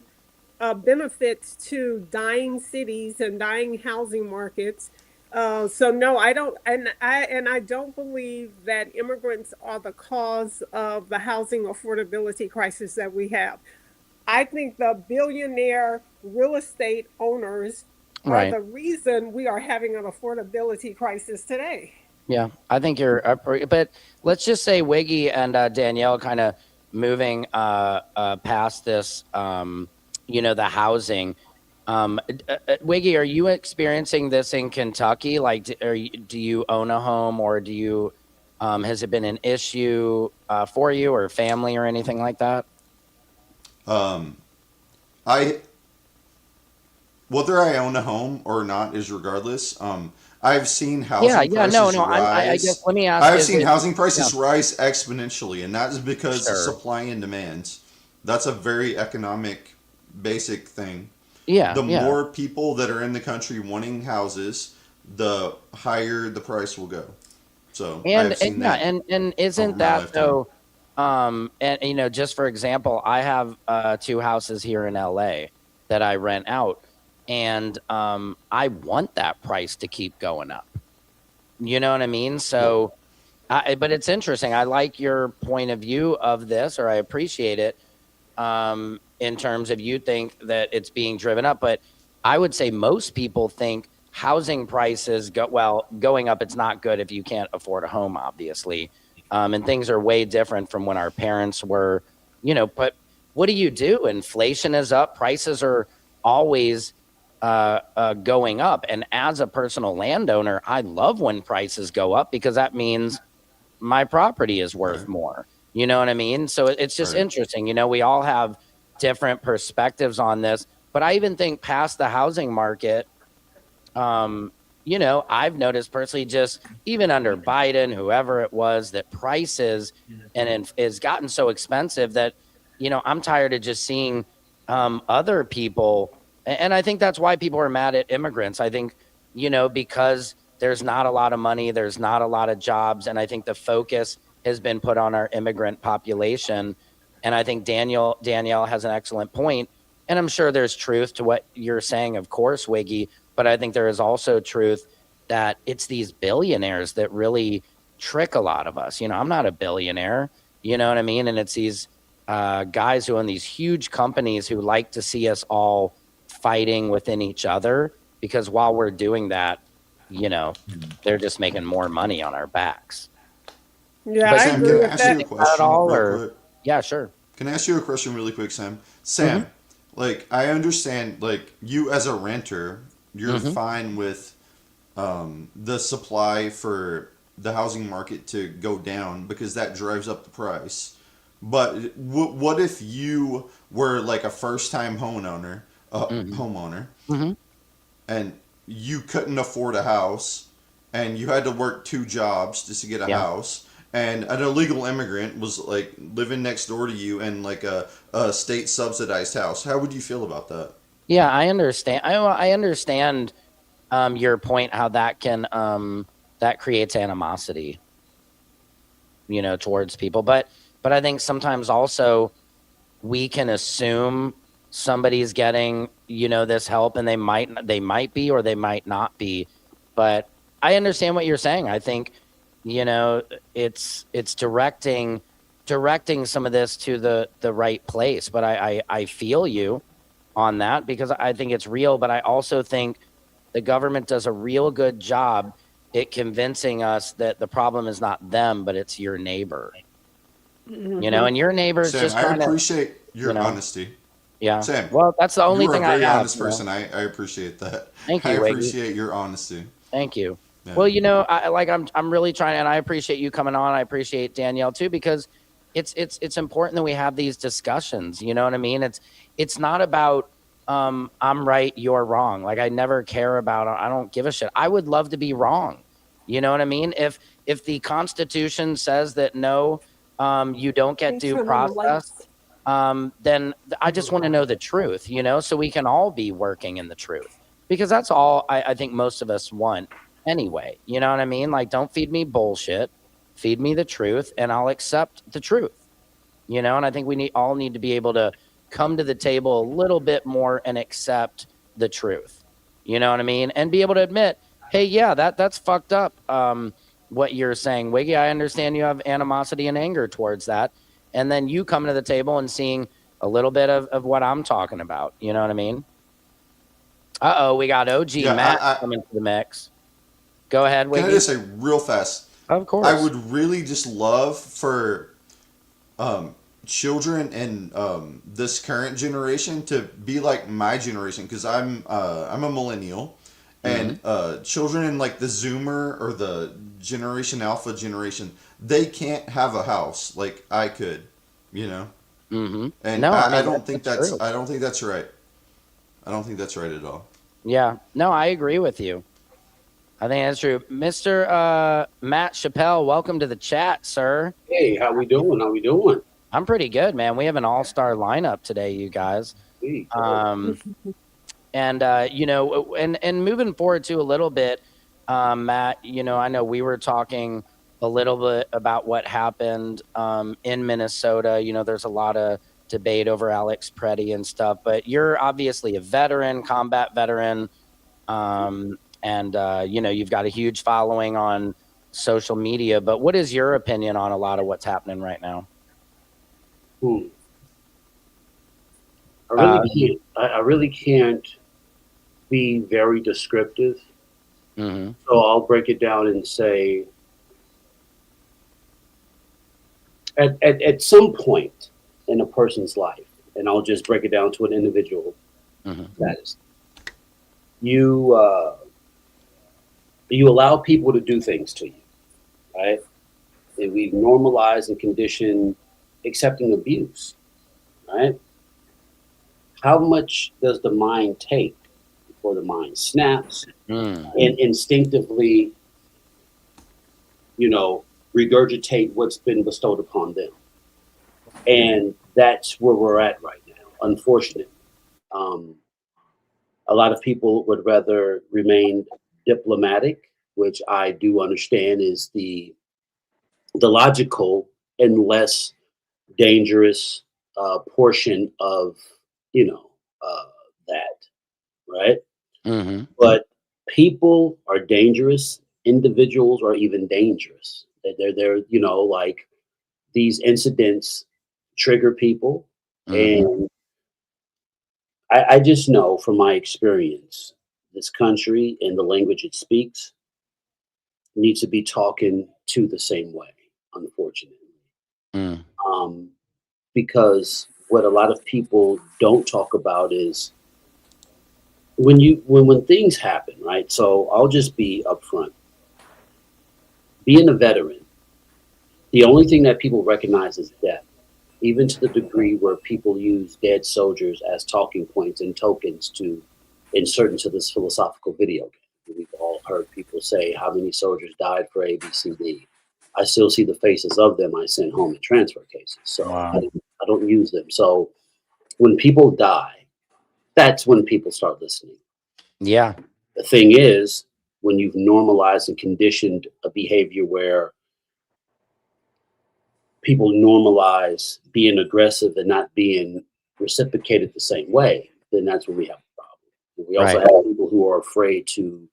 [SPEAKER 4] benefits to dying cities and dying housing markets. So no, I don't, and I don't believe that immigrants are the cause of the housing affordability crisis that we have. I think the billionaire real estate owners are
[SPEAKER 3] Right.
[SPEAKER 4] the reason we are having an affordability crisis today.
[SPEAKER 3] Yeah, I think you're but let's just say Wiggy and Danielle kind of moving past this, the housing. Wiggy, are you experiencing this in Kentucky? Like, do you own a home, or has it been an issue for you or family or anything like that?
[SPEAKER 5] Um, I Whether I own a home or not is regardless. I've seen
[SPEAKER 3] Yeah,
[SPEAKER 5] housing
[SPEAKER 3] yeah, no,
[SPEAKER 5] prices
[SPEAKER 3] no. I guess
[SPEAKER 5] rise.
[SPEAKER 3] let me ask:
[SPEAKER 5] I've
[SPEAKER 3] Is
[SPEAKER 5] seen
[SPEAKER 3] it?
[SPEAKER 5] housing
[SPEAKER 3] Yeah,
[SPEAKER 5] prices rise exponentially, and that is because of
[SPEAKER 3] sure.
[SPEAKER 5] supply and demand. That's a very economic, basic thing.
[SPEAKER 3] Yeah,
[SPEAKER 5] The
[SPEAKER 3] yeah.
[SPEAKER 5] more people that are in the country wanting houses, the higher the price will go. So I have
[SPEAKER 3] And
[SPEAKER 5] seen
[SPEAKER 3] yeah,
[SPEAKER 5] that
[SPEAKER 3] and
[SPEAKER 5] over
[SPEAKER 3] isn't
[SPEAKER 5] my
[SPEAKER 3] that
[SPEAKER 5] lifetime.
[SPEAKER 3] though? And just for example, I have two houses here in LA that I rent out, and I want that price to keep going up. You know what I mean?
[SPEAKER 5] Well,
[SPEAKER 3] So, but it's interesting. I like your point of view of this, or I appreciate it. In terms of you think that it's being driven up, but I would say most people think housing prices going up. It's not good if you can't afford a home, obviously, and things are way different from when our parents were, But what do you do? Inflation is up, prices are always going up, and as a personal landowner, I love when prices go up because that means my property is worth
[SPEAKER 5] right,
[SPEAKER 3] more. You know what I mean? So it's just
[SPEAKER 5] right.
[SPEAKER 3] interesting. We all have different perspectives on this, but I even think past the housing market, um, I've noticed personally, just even under Biden, whoever it was, that prices and is gotten so expensive that, I'm tired of just seeing other people. And I think that's why people are mad at immigrants. I think, because there's not a lot of money, there's not a lot of jobs. And I think the focus has been put on our immigrant population. And I think Danielle has an excellent point. And I'm sure there's truth to what you're saying, of course, Wiggy, but I think there is also truth that it's these billionaires that really trick a lot of us. I'm not a billionaire, you know what I mean? And it's these guys who own these huge companies who like to see us all fighting within each other because while we're doing that, you know, they're just making more money on our backs.
[SPEAKER 4] Yeah,
[SPEAKER 3] But
[SPEAKER 4] I
[SPEAKER 5] Sam,
[SPEAKER 3] do
[SPEAKER 4] agree
[SPEAKER 5] can
[SPEAKER 3] you
[SPEAKER 5] I
[SPEAKER 4] with
[SPEAKER 5] ask you
[SPEAKER 4] that.
[SPEAKER 5] a
[SPEAKER 3] think that at
[SPEAKER 5] question
[SPEAKER 3] all,
[SPEAKER 5] real
[SPEAKER 3] or?
[SPEAKER 5] quick?
[SPEAKER 3] Yeah, sure.
[SPEAKER 5] Can I ask you a question really quick, Sam?
[SPEAKER 3] Mm-hmm.
[SPEAKER 5] Sam, like I understand, like you as a renter, you're
[SPEAKER 3] Mm-hmm.
[SPEAKER 5] fine with the supply for the housing market to go down because that drives up the price. But what if you were like a first-time
[SPEAKER 3] Mm-hmm.
[SPEAKER 5] homeowner,
[SPEAKER 3] Mm-hmm.
[SPEAKER 5] and you couldn't afford a house, and you had to work two jobs just to get a
[SPEAKER 3] Yeah.
[SPEAKER 5] house, and an illegal immigrant was like living next door to you in like a state subsidized house? How would you feel about that?
[SPEAKER 3] Yeah, I understand. I understand your point, how that creates animosity, towards people. But I think sometimes also we can assume somebody's getting, this help, and they might be or they might not be. But I understand what you're saying. I think, it's directing some of this to the right place. But I feel you on that because I think it's real, but I also think the government does a real good job at convincing us that the problem is not them, but it's your neighbor,
[SPEAKER 4] Hmm.
[SPEAKER 3] and your neighbor is
[SPEAKER 5] Sam,
[SPEAKER 3] just
[SPEAKER 5] I
[SPEAKER 3] trying to,
[SPEAKER 5] appreciate
[SPEAKER 3] you
[SPEAKER 5] your
[SPEAKER 3] know,
[SPEAKER 5] honesty.
[SPEAKER 3] yeah.
[SPEAKER 5] Sam,
[SPEAKER 3] Well, that's the only
[SPEAKER 5] you are a
[SPEAKER 3] thing I
[SPEAKER 5] very
[SPEAKER 3] have,
[SPEAKER 5] honest person. I appreciate that.
[SPEAKER 3] Thank
[SPEAKER 5] I
[SPEAKER 3] you, Wiggy.
[SPEAKER 5] appreciate your honesty.
[SPEAKER 3] Thank you.
[SPEAKER 5] Yeah.
[SPEAKER 3] Well, I'm really trying, and I appreciate you coming on. I appreciate Danielle too, because it's important that we have these discussions. You know what I mean? It's not about I'm right, you're wrong. Like I never care about. I don't give a shit. I would love to be wrong. You know what I mean? If the Constitution says that no, you don't get
[SPEAKER 4] Hey,
[SPEAKER 3] due
[SPEAKER 4] turn on the
[SPEAKER 3] process,
[SPEAKER 4] lights.
[SPEAKER 3] then I just want to know the truth. So we can all be working in the truth because that's all I think most of us want anyway. You know what I mean? Like, don't feed me bullshit, feed me the truth, and I'll accept the truth. And I think we all need to be able to come to the table a little bit more and accept the truth. You know what I mean? And be able to admit Hey, yeah, that's fucked up. What you're saying, Wiggy. I understand you have animosity and anger towards that, and then you coming to the table and seeing a little bit of what I'm talking about. You know what I mean? We got OG
[SPEAKER 5] Yeah,
[SPEAKER 3] Matt coming to the mix. Go ahead,
[SPEAKER 5] can I
[SPEAKER 3] Wiggy.
[SPEAKER 5] just say real fast?
[SPEAKER 3] Of
[SPEAKER 5] I
[SPEAKER 3] course.
[SPEAKER 5] would really just love for children in this current generation to be like my generation because I'm a millennial, and children in like the Zoomer or the Generation Alpha generation, they can't have a house like I could, you know.
[SPEAKER 3] Mm-hmm.
[SPEAKER 5] And
[SPEAKER 3] No, I
[SPEAKER 5] I
[SPEAKER 3] mean
[SPEAKER 5] don't think
[SPEAKER 3] that's true.
[SPEAKER 5] I don't think that's right. I don't think that's right at all.
[SPEAKER 3] Yeah. No, I agree with you. I think that's true. Mr. Matt Chappelle, welcome to the chat, sir.
[SPEAKER 6] Hey, how we doing? How we doing?
[SPEAKER 3] I'm pretty good, man. We have an all-star lineup today, you guys.
[SPEAKER 6] Hey,
[SPEAKER 3] And and moving forward to a little bit, Matt, I know we were talking a little bit about what happened in Minnesota. There's a lot of debate over Alex Pretti and stuff, but you're obviously a veteran, combat veteran, and you've got a huge following on social media. But what is your opinion on a lot of what's happening right now?
[SPEAKER 6] I really can't be very descriptive.
[SPEAKER 3] Mm-hmm.
[SPEAKER 6] So I'll break it down and say, at some point in a person's life, and I'll just break it down to an individual status. You allow people to do things to you, right? And we've normalized and conditioned accepting abuse, right? How much does the mind take before the mind snaps and instinctively, regurgitate what's been bestowed upon them? And that's where we're at right now, unfortunately. A lot of people would rather remain diplomatic, which I do understand is the logical and less dangerous portion of that, right?
[SPEAKER 3] Mm-hmm.
[SPEAKER 6] But people are dangerous. Individuals are even dangerous. They're like these incidents trigger people, and I just know from my experience, this country and the language it speaks needs to be talking to the same way, unfortunately. Because what a lot of people don't talk about is when things happen, right? So I'll just be upfront. Being a veteran, the only thing that people recognize is death, even to the degree where people use dead soldiers as talking points and tokens to insert into this philosophical video game. We've all heard people say how many soldiers died for A, B, C, D. I still see the faces of them I sent home in transfer cases. So
[SPEAKER 3] Wow.
[SPEAKER 6] I don't use them. So when people die, that's when people start listening.
[SPEAKER 3] Yeah.
[SPEAKER 6] The thing is, when you've normalized and conditioned a behavior where people normalize being aggressive and not being reciprocated the same way, then that's when we have a problem. We also have people who are afraid to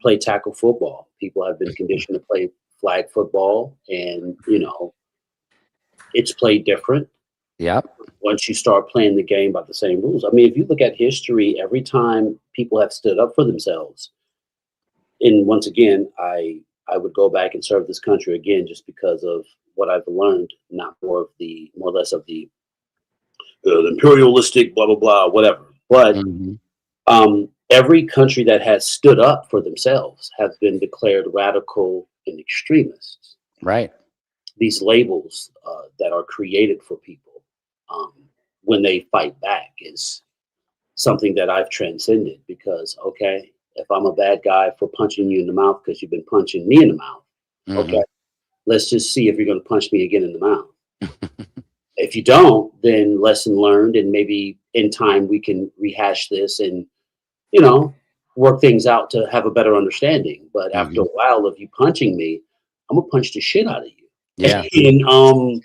[SPEAKER 6] play tackle football. People have been conditioned to play flag football, and it's played different.
[SPEAKER 3] Yep.
[SPEAKER 6] Once you start playing the game by the same rules. I mean, if you look at history, every time people have stood up for themselves, and once again, I would go back and serve this country again just because of what I've learned, not more or less of the imperialistic blah blah blah whatever. But every country that has stood up for themselves have been declared radical and extremists.
[SPEAKER 3] Right.
[SPEAKER 6] These labels that are created for people when they fight back is something that I've transcended because, okay, if I'm a bad guy for punching you in the mouth because you've been punching me in the mouth, okay, let's just see if you're going to punch me again in the mouth. If you don't, then lesson learned, and maybe in time we can rehash this and, work things out to have a better understanding. But after a while of you punching me, I'm going to punch the shit out of you.
[SPEAKER 3] Yeah.
[SPEAKER 6] And,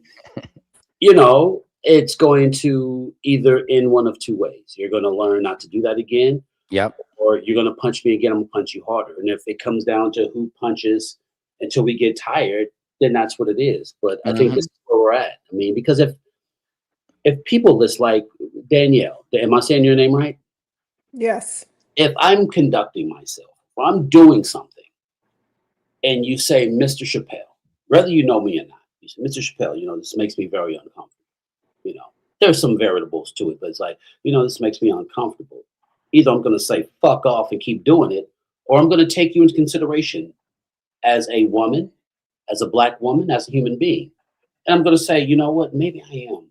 [SPEAKER 6] it's going to either end one of two ways. You're going to learn not to do that again,
[SPEAKER 3] Yep.
[SPEAKER 6] or you're going to punch me again, I'm going to punch you harder. And if it comes down to who punches until we get tired, then that's what it is. But I think this is where we're at. I mean, because if people list like Danielle, am I saying your name right?
[SPEAKER 4] Yes.
[SPEAKER 6] If I'm conducting myself, or I'm doing something, and you say, Mr. Chappelle, whether you know me or not, you say, Mr. Chappelle, this makes me very uncomfortable. There's some variables to it, but it's like, this makes me uncomfortable. Either I'm going to say, fuck off and keep doing it, or I'm going to take you into consideration as a woman, as a Black woman, as a human being. And I'm going to say, you know what, maybe I am a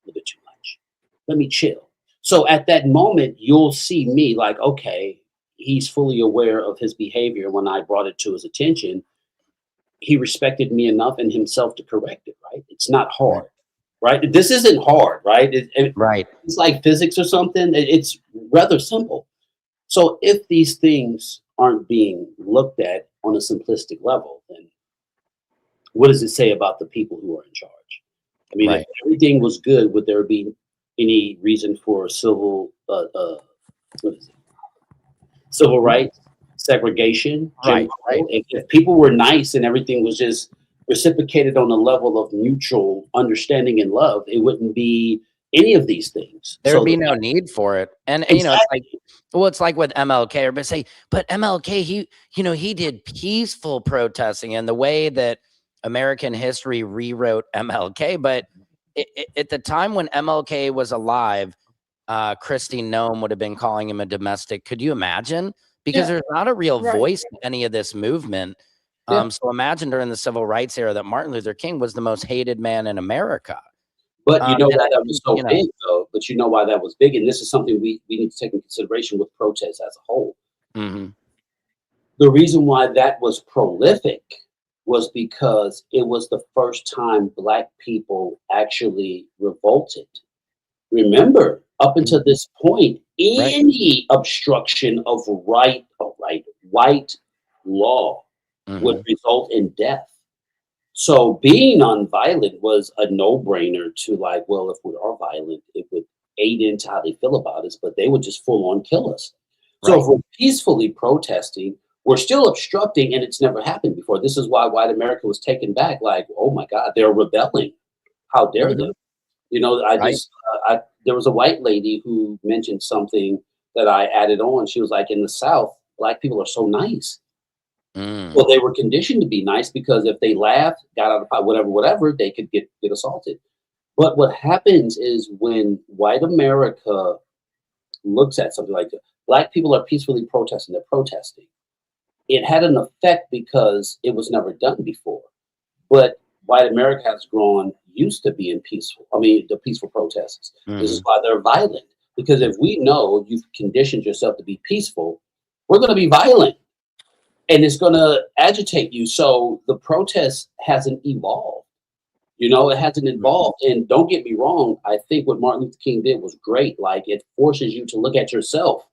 [SPEAKER 6] little bit too much. Let me chill. So at that moment, you'll see me like, okay, he's fully aware of his behavior. When I brought it to his attention, he respected me enough and himself to correct it, right? It's not hard, right? This isn't hard, right?
[SPEAKER 3] Right.
[SPEAKER 6] It's like physics or something. It's rather simple. So if these things aren't being looked at on a simplistic level, then what does it say about the people who are in charge? I mean, if everything was good, would there be any reason for civil rights, segregation, Jim Crow? If people were nice and everything was just reciprocated on a level of mutual understanding and love, it wouldn't be any of these things.
[SPEAKER 3] There would be no need for it. And
[SPEAKER 6] Exactly.
[SPEAKER 3] it's like with MLK, everybody say, but MLK, he did peaceful protesting, and the way that American history rewrote MLK. But at the time when MLK was alive, Christine Nome would have been calling him a domestic. Could you imagine? Because there's not a real voice in any of this movement. So imagine during the civil rights era that Martin Luther King was the most hated man in America.
[SPEAKER 6] But you know why that was so big, though? But you know why that was big? And this is something we need to take into consideration with protests as a whole.
[SPEAKER 3] Mm-hmm.
[SPEAKER 6] The reason why that was prolific was because it was the first time Black people actually revolted. Remember, up until this point, any obstruction of white law would result in death. So being nonviolent was a no-brainer to like, well, if we are violent, it would aid into how they feel about us, but they would just full on kill us. So if we're peacefully protesting, we're still obstructing, and it's never happened before. This is why white America was taken back. Like, oh my God, they're rebelling. How dare they? There was a white lady who mentioned something that I added on. She was like, in the South, Black people are so nice. Well, they were conditioned to be nice because if they laughed, got out of pot, whatever, they could get assaulted. But what happens is when white America looks at something like Black people are peacefully protesting, they're protesting. It had an effect because it was never done before. But white America has grown used to being peaceful. I mean, the peaceful protests. This is why they're violent. Because if we know you've conditioned yourself to be peaceful, we're going to be violent. And it's going to agitate you. So the protest hasn't evolved. It hasn't evolved. And don't get me wrong. I think what Martin Luther King did was great. Like, it forces you to look at yourself.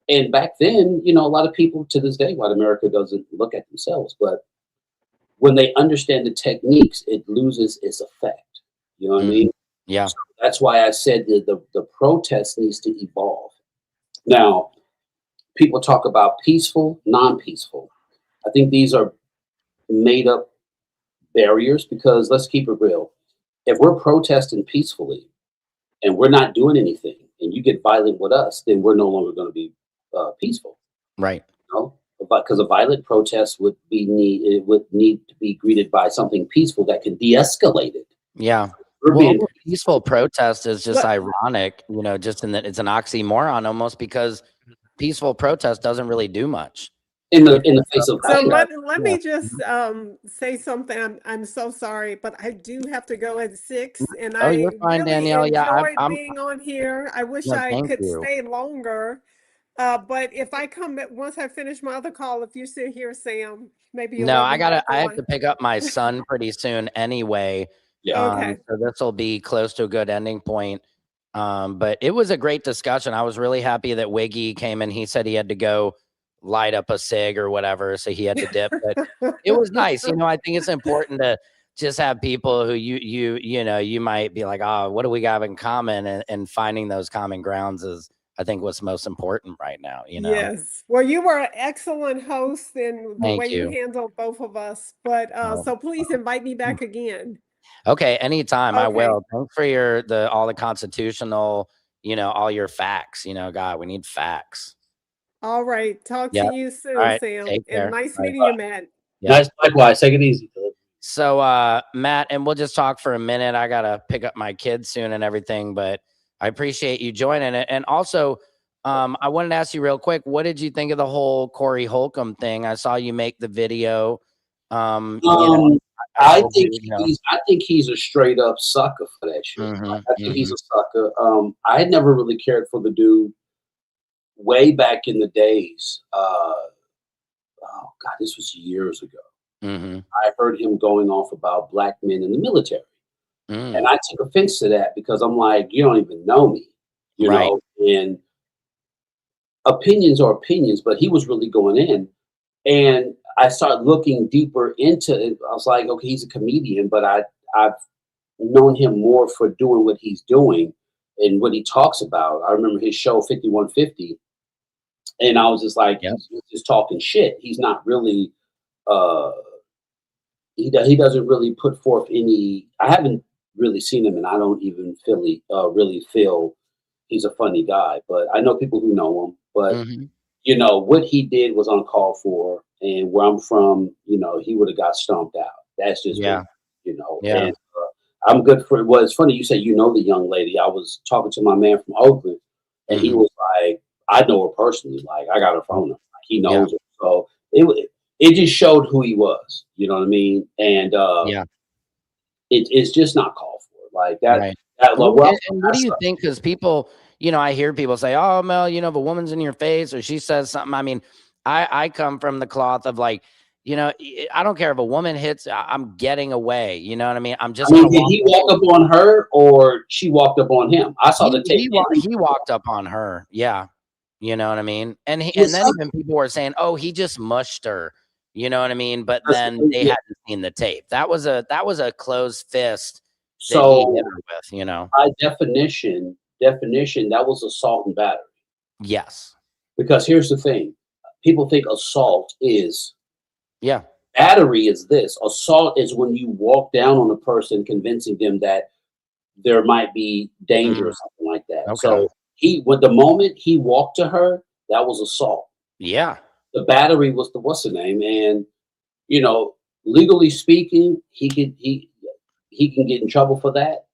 [SPEAKER 6] And back then, a lot of people to this day, white America doesn't look at themselves. But when they understand the techniques, it loses its effect. You know what I mean?
[SPEAKER 3] Yeah.
[SPEAKER 6] So that's why I said that the protest needs to evolve. Now, people talk about peaceful, non-peaceful. I think these are made up barriers because let's keep it real. If we're protesting peacefully and we're not doing anything and you get violent with us, then we're no longer going to be peaceful.
[SPEAKER 3] Right.
[SPEAKER 6] Because a violent protest would need to be greeted by something peaceful that can de-escalate it.
[SPEAKER 3] Yeah. Peaceful protest is just ironic, just in that it's an oxymoron almost, because peaceful protest doesn't really do much
[SPEAKER 6] in the face of
[SPEAKER 4] violence. So let me just say something. I'm so sorry, but I do have to go at 6, and
[SPEAKER 3] you're fine,
[SPEAKER 4] really
[SPEAKER 3] Danielle.
[SPEAKER 4] enjoyed being on here. I wish I could stay longer. But if I once I finish my other call, if you sit here, Sam, maybe you'll
[SPEAKER 3] I have to pick up my son pretty soon anyway.
[SPEAKER 4] Okay.
[SPEAKER 3] So this will be close to a good ending point. But it was a great discussion. I was really happy that Wiggy came in. He said he had to go light up a cig or whatever, so he had to dip. But it was nice. I think it's important to just have people who you might be like, oh, what do we have in common? And finding those common grounds is, I think what's most important right now, you know?
[SPEAKER 4] Yes. Well, you were an excellent host in the way
[SPEAKER 3] Thank
[SPEAKER 4] you
[SPEAKER 3] you.
[SPEAKER 4] handled both of us. But
[SPEAKER 3] Oh,
[SPEAKER 4] so please invite me back again.
[SPEAKER 3] okay, anytime I
[SPEAKER 4] Okay.
[SPEAKER 3] will. Thanks for all the constitutional, you know, all your facts, you know, God, we need facts.
[SPEAKER 4] All right. Talk
[SPEAKER 3] Yeah.
[SPEAKER 4] to you
[SPEAKER 3] All
[SPEAKER 4] soon,
[SPEAKER 3] right.
[SPEAKER 4] Sam.
[SPEAKER 3] Take
[SPEAKER 4] And
[SPEAKER 3] care.
[SPEAKER 4] nice
[SPEAKER 3] Bye.
[SPEAKER 4] meeting you, Matt.
[SPEAKER 3] Yeah.
[SPEAKER 6] Nice, likewise. Take it easy, Philip.
[SPEAKER 3] So, Matt, and we'll just talk for a minute. I gotta pick up my kids soon and everything, but I appreciate you joining it. And also, I wanted to ask you real quick, what did you think of the whole Corey Holcomb thing? I saw you make the video. You know, I told you, you know.
[SPEAKER 6] I think he's a straight up sucker for that shit.
[SPEAKER 3] Mhm,
[SPEAKER 6] I think he's a sucker. I had never really cared for the dude way back in the days. Oh God, this was years ago.
[SPEAKER 3] mhm,
[SPEAKER 6] I heard him going off about black men in the military. And
[SPEAKER 3] mm,
[SPEAKER 6] I took offense to that because I'm like, you don't even know me, you
[SPEAKER 3] right.
[SPEAKER 6] know, and opinions are opinions, but he was really going in. And I started looking deeper into it. I was like, okay, he's a comedian, but I've known him more for doing what he's doing and what he talks about. I remember his show 5150, and I was just like,
[SPEAKER 3] Yep.
[SPEAKER 6] he's just talking shit. He's not really uh he doesn't really put forth any. I haven't really seen him, and I don't even really feel he's a funny guy. But I know people who know him. But
[SPEAKER 3] Mhm.
[SPEAKER 6] you know what he did was uncalled for, and where I'm from, you know, he would have got stomped out. That's just
[SPEAKER 3] Yeah.
[SPEAKER 6] you know.
[SPEAKER 3] Yeah.
[SPEAKER 6] And I'm good for. Well, it's funny you say you know the young lady. I was talking to my man from Oakland, and he
[SPEAKER 3] Mhm.
[SPEAKER 6] was like, I know her personally. Like I got her phone number. Like, he
[SPEAKER 3] Yeah.
[SPEAKER 6] knows her. So it just showed who he was. You know what I mean? And
[SPEAKER 3] Yeah.
[SPEAKER 6] it's just not called for. Like that.
[SPEAKER 3] Right.
[SPEAKER 6] That
[SPEAKER 3] And,
[SPEAKER 6] well,
[SPEAKER 3] and what do you think? Because people, you know, I hear people say, "Oh, Mel, you know, if a woman's in your face or she says something." I mean, I come from the cloth of like, you know, I don't care if a woman hits, I'm getting away. You know what I mean? I'm just
[SPEAKER 6] I mean,
[SPEAKER 3] gonna
[SPEAKER 6] did
[SPEAKER 3] walk.
[SPEAKER 6] he walk up on her or she walked up on him? I saw the tape.
[SPEAKER 3] He walked up on her. Yeah. You know what I mean? And
[SPEAKER 6] Yes,
[SPEAKER 3] then
[SPEAKER 6] sir.
[SPEAKER 3] even people were saying, "Oh, he just mushed her." You know what I mean? But
[SPEAKER 6] That's
[SPEAKER 3] then
[SPEAKER 6] what-
[SPEAKER 3] they
[SPEAKER 6] yeah.
[SPEAKER 3] hadn't seen the tape. That was a closed fist that he
[SPEAKER 6] So
[SPEAKER 3] hit her with. You know?
[SPEAKER 6] by definition, that was assault and battery.
[SPEAKER 3] Yes.
[SPEAKER 6] Because here's the thing: people think assault is
[SPEAKER 3] Yeah.
[SPEAKER 6] battery is this. Assault is when you walk down on a person, convincing them that there might be danger or
[SPEAKER 3] Mm,
[SPEAKER 6] something like that.
[SPEAKER 3] okay.
[SPEAKER 6] So with the moment he walked to her, that was assault.
[SPEAKER 3] Yeah.
[SPEAKER 6] The battery was the what's the name, and you know, legally speaking, he can get in trouble for that.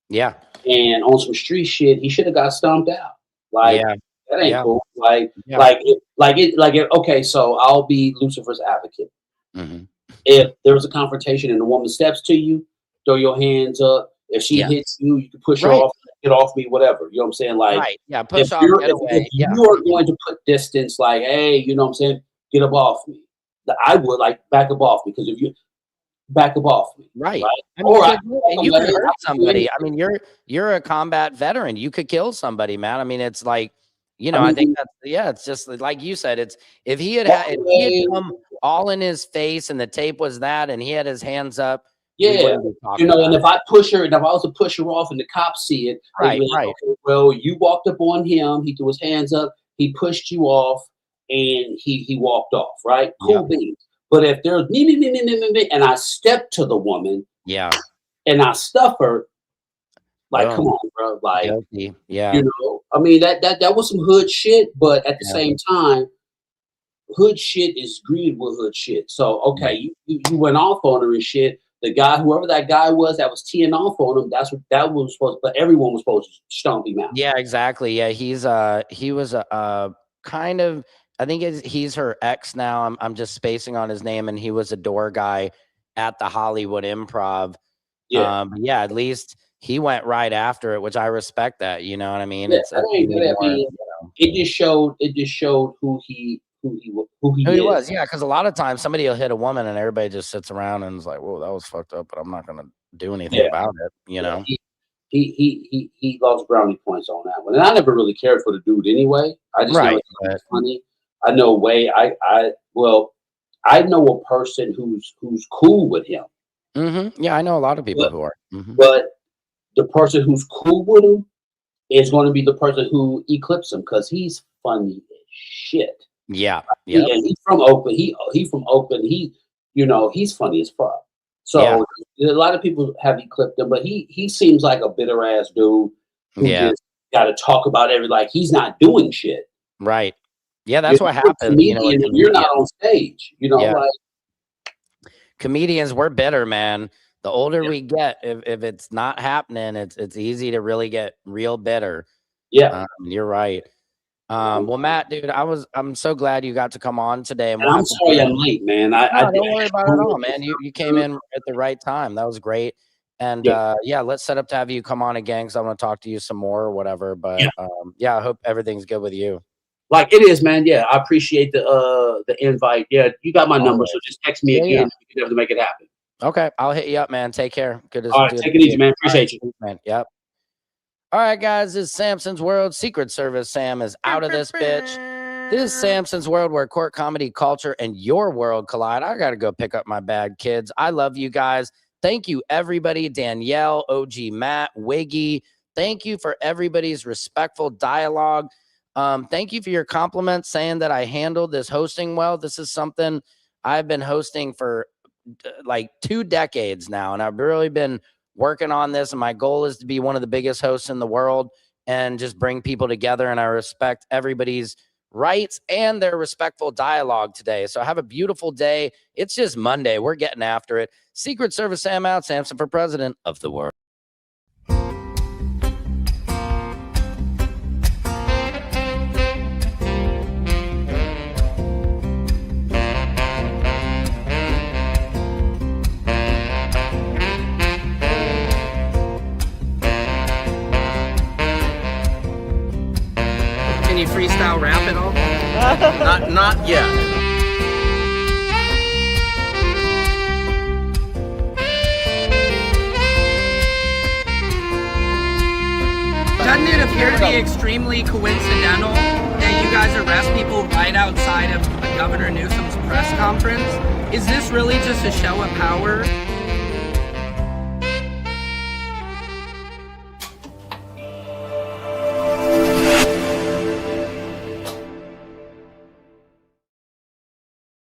[SPEAKER 3] Yeah.
[SPEAKER 6] And on some street shit, he should have got stomped out. Like
[SPEAKER 3] Yeah.
[SPEAKER 6] that ain't
[SPEAKER 3] Yeah.
[SPEAKER 6] cool. Like
[SPEAKER 3] Yeah.
[SPEAKER 6] okay, so I'll be Lucifer's advocate.
[SPEAKER 3] Mhm.
[SPEAKER 6] If there was a confrontation and the woman steps to you, throw your hands up. If she
[SPEAKER 3] Yeah.
[SPEAKER 6] hits you, you can push her
[SPEAKER 3] Right.
[SPEAKER 6] off, get off me, whatever. You know what I'm saying? Like
[SPEAKER 3] Right. Yeah.
[SPEAKER 6] if
[SPEAKER 3] Push off,
[SPEAKER 6] you're
[SPEAKER 3] get away.
[SPEAKER 6] if
[SPEAKER 3] Yeah.
[SPEAKER 6] you are going to put distance, like, hey, you know what I'm saying, get up off me. I would like back up off because if you back up off me,
[SPEAKER 3] Right.
[SPEAKER 6] right?
[SPEAKER 3] I mean,
[SPEAKER 6] Or
[SPEAKER 3] you could hurt
[SPEAKER 6] I
[SPEAKER 3] somebody. I mean, you're a combat veteran. You could kill somebody, man. I mean, it's like, you know, I think
[SPEAKER 6] mean,
[SPEAKER 3] that's it's just like you said. It's if he had
[SPEAKER 6] way,
[SPEAKER 3] come all in his face and the tape was that, and he had his hands up, we
[SPEAKER 6] yeah.
[SPEAKER 3] wouldn't be talking
[SPEAKER 6] You know,
[SPEAKER 3] about
[SPEAKER 6] and
[SPEAKER 3] it.
[SPEAKER 6] if I push her, and if I was to push her off and the cops see it, they'd
[SPEAKER 3] Right.
[SPEAKER 6] be like,
[SPEAKER 3] Right.
[SPEAKER 6] okay, well, you walked up on him, he threw his hands up, he pushed you off, and he walked off, right? Cool beans. But if there's me, and I step to the woman
[SPEAKER 3] Yeah.
[SPEAKER 6] and I stuff her, like,
[SPEAKER 3] Boom.
[SPEAKER 6] come on, bro. Like,
[SPEAKER 3] Guilty. Yeah.
[SPEAKER 6] you know, I mean that was some hood shit, but at the
[SPEAKER 3] Yeah.
[SPEAKER 6] same time, hood shit is greeted with hood shit. So okay, you went off on her and shit. The guy, whoever that guy was that was teeing off on him, that was supposed, but everyone was supposed to stomp him out.
[SPEAKER 3] Yeah, exactly. Yeah, he was a kind of, I think he's her ex now. I'm just spacing on his name, and he was a door guy at the Hollywood Improv.
[SPEAKER 6] Yeah.
[SPEAKER 3] Yeah, at least he went right after it, which I respect that. You know what I mean?
[SPEAKER 6] Yeah,
[SPEAKER 3] It's
[SPEAKER 6] that
[SPEAKER 3] I
[SPEAKER 6] ain't
[SPEAKER 3] need
[SPEAKER 6] that. I
[SPEAKER 3] more,
[SPEAKER 6] mean,
[SPEAKER 3] you know,
[SPEAKER 6] it just showed who he
[SPEAKER 3] who he
[SPEAKER 6] is.
[SPEAKER 3] was. Yeah, because a lot of times somebody will hit a woman and everybody just sits around and is like, "Whoa, that was fucked up," but I'm not gonna do anything
[SPEAKER 6] Yeah.
[SPEAKER 3] about it. You know?
[SPEAKER 6] He lost brownie points on that one, and I never really cared for the dude anyway. I just know
[SPEAKER 3] Right.
[SPEAKER 6] it's funny. I know I know a person who's cool with him,
[SPEAKER 3] Yeah, I know a lot of people
[SPEAKER 6] But-
[SPEAKER 3] who are.
[SPEAKER 6] but the person who's cool with him is going to be the person who eclipses him because he's funny as shit.
[SPEAKER 3] Yeah.
[SPEAKER 6] And he's from Oakland. He from Oakland. He's funny as fuck. So a lot of people have eclipsed him, but he seems like a bitter ass dude who just got to talk about like he's not doing shit.
[SPEAKER 3] Right. Yeah, that's what happens.
[SPEAKER 6] You're not on stage. Like
[SPEAKER 3] comedians, we're bitter, man. The older we get, if it's not happening, it's easy to really get real bitter.
[SPEAKER 6] Yeah,
[SPEAKER 3] you're right. Well, Matt, dude, I'm so glad you got to come on today. And
[SPEAKER 6] I'm sorry I'm late, man.
[SPEAKER 3] Don't worry about it at all, man. You came in at the right time. That was great. And let's set up to have you come on again because I want to talk to you some more or whatever. But I hope everything's good with you.
[SPEAKER 6] Like it is, man. Yeah, I appreciate the invite. Yeah, you got my number, so just text me again. We can definitely make it happen.
[SPEAKER 3] Okay, I'll hit you up, man. Take care. Good.
[SPEAKER 6] All right, take it easy, man. Appreciate you,
[SPEAKER 3] man. Yep. All right, guys, this is Samson's World. Secret Service Sam is out of this bitch. This is Samson's World, where court comedy, culture, and your world collide. I got to go pick up my bag, kids. I love you guys. Thank you, everybody. Danielle, OG Matt, Wiggy. Thank you for everybody's respectful dialogue. Thank you for your compliments saying that I handled this hosting well. This is something I've been hosting for like 2 decades now, and I've really been working on this, and my goal is to be one of the biggest hosts in the world and just bring people together. And I respect everybody's rights and their respectful dialogue today. So have a beautiful day. It's just Monday. We're getting after it. Secret Service Sam out. Samson for president of the world.
[SPEAKER 1] Can you freestyle rap at all?
[SPEAKER 2] Not yet.
[SPEAKER 1] Doesn't it appear to be extremely coincidental that you guys arrest people right outside of Governor Newsom's press conference? Is this really just a show of power?